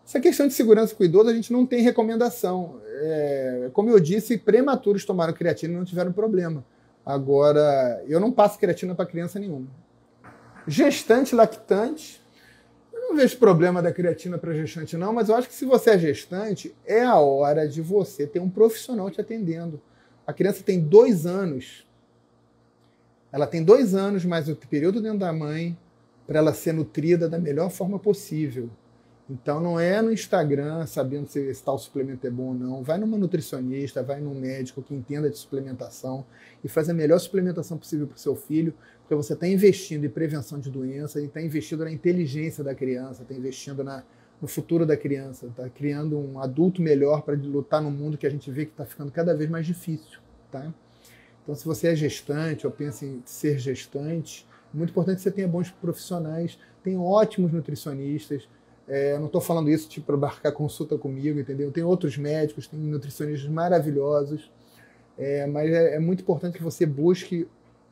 Essa questão de segurança com o idoso, a gente não tem recomendação. Como eu disse, prematuros tomaram creatina e não tiveram problema. Agora, eu não passo creatina para criança nenhuma. Gestante, lactante, eu não vejo problema da creatina para gestante não, mas eu acho que se você é gestante, é a hora de você ter um profissional te atendendo. A criança tem 2 anos. Ela tem 2 anos mais o período dentro da mãe para ela ser nutrida da melhor forma possível. Então não é no Instagram sabendo se tal suplemento é bom ou não. Vai numa nutricionista, vai num médico que entenda de suplementação e faz a melhor suplementação possível para o seu filho, porque você está investindo em prevenção de doença, está investindo na inteligência da criança, está investindo no futuro da criança, está criando um adulto melhor para lutar no mundo que a gente vê que está ficando cada vez mais difícil. Tá? Então, se você é gestante ou pensa em ser gestante, é muito importante que você tenha bons profissionais, tem ótimos nutricionistas. Eu não estou falando isso para marcar consulta comigo, entendeu? Tem outros médicos, tem nutricionistas maravilhosos, mas é muito importante que você busque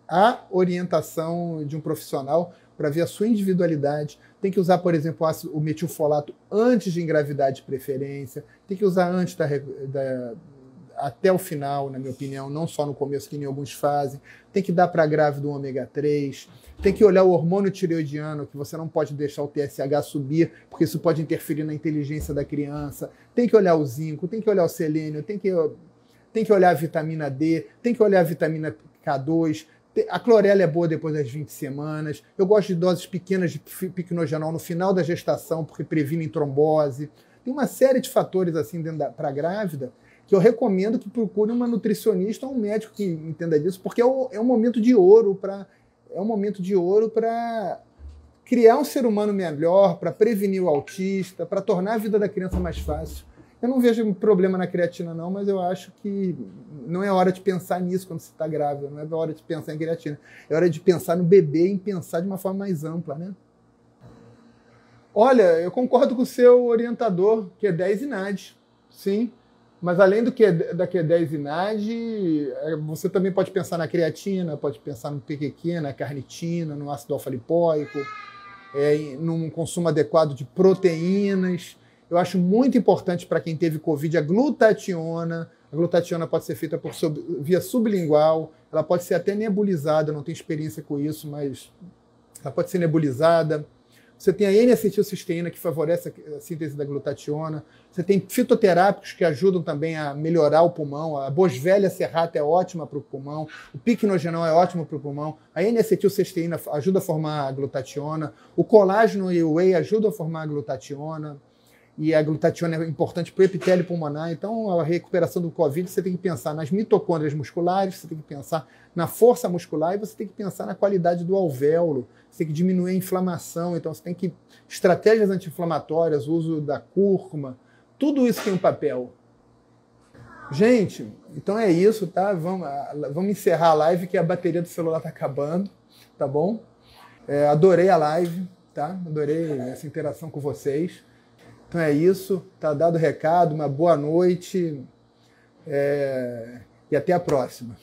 a orientação de um profissional para ver a sua individualidade. Tem que usar, por exemplo, o metilfolato antes de engravidar de preferência, tem que usar antes até o final, na minha opinião, não só no começo, que nem alguns fazem. Tem que dar para grávido um ômega 3, tem que olhar o hormônio tireoidiano, que você não pode deixar o TSH subir, porque isso pode interferir na inteligência da criança. Tem que olhar o zinco, tem que olhar o selênio, tem que olhar a vitamina D, tem que olhar a vitamina K2. A clorela é boa depois das 20 semanas. Eu gosto de doses pequenas de piquenogenol no final da gestação, porque previnem trombose. Tem uma série de fatores assim para a grávida que eu recomendo que procure uma nutricionista ou um médico que entenda disso, porque é um momento de ouro para criar um ser humano melhor, para prevenir o autista, para tornar a vida da criança mais fácil. Eu não vejo problema na creatina não, mas eu acho que não é hora de pensar nisso quando você está grávida, não é hora de pensar em creatina, é hora de pensar no bebê e pensar de uma forma mais ampla, né? Olha, eu concordo com o seu orientador, Q10 e NAD, sim. Mas além da Q10 e NAD, você também pode pensar na creatina, pode pensar no PQQ, na carnitina, no ácido alfa-lipóico, num consumo adequado de proteínas. Eu acho muito importante para quem teve Covid a glutationa. A glutationa pode ser feita via sublingual, ela pode ser até nebulizada, eu não tenho experiência com isso, mas ela pode ser nebulizada. Você tem a N-acetilcisteína, que favorece a síntese da glutationa. Você tem fitoterápicos que ajudam também a melhorar o pulmão. A Boswellia serrata é ótima para o pulmão. O piquenogenol é ótimo para o pulmão. A N-acetilcisteína ajuda a formar a glutationa. O colágeno e o whey ajudam a formar a glutationa. E a glutationa é importante para o epitélio pulmonar. Então, a recuperação do Covid, você tem que pensar nas mitocôndrias musculares, você tem que pensar na força muscular e você tem que pensar na qualidade do alvéolo. Você tem que diminuir a inflamação. Então, você tem que... Estratégias anti-inflamatórias, uso da cúrcuma, tudo isso tem um papel. Gente, então é isso, tá? Vamos encerrar a live, que a bateria do celular está acabando, tá bom? Adorei a live, tá? Adorei essa interação com vocês. Então é isso, tá dado o recado, uma boa noite e até a próxima.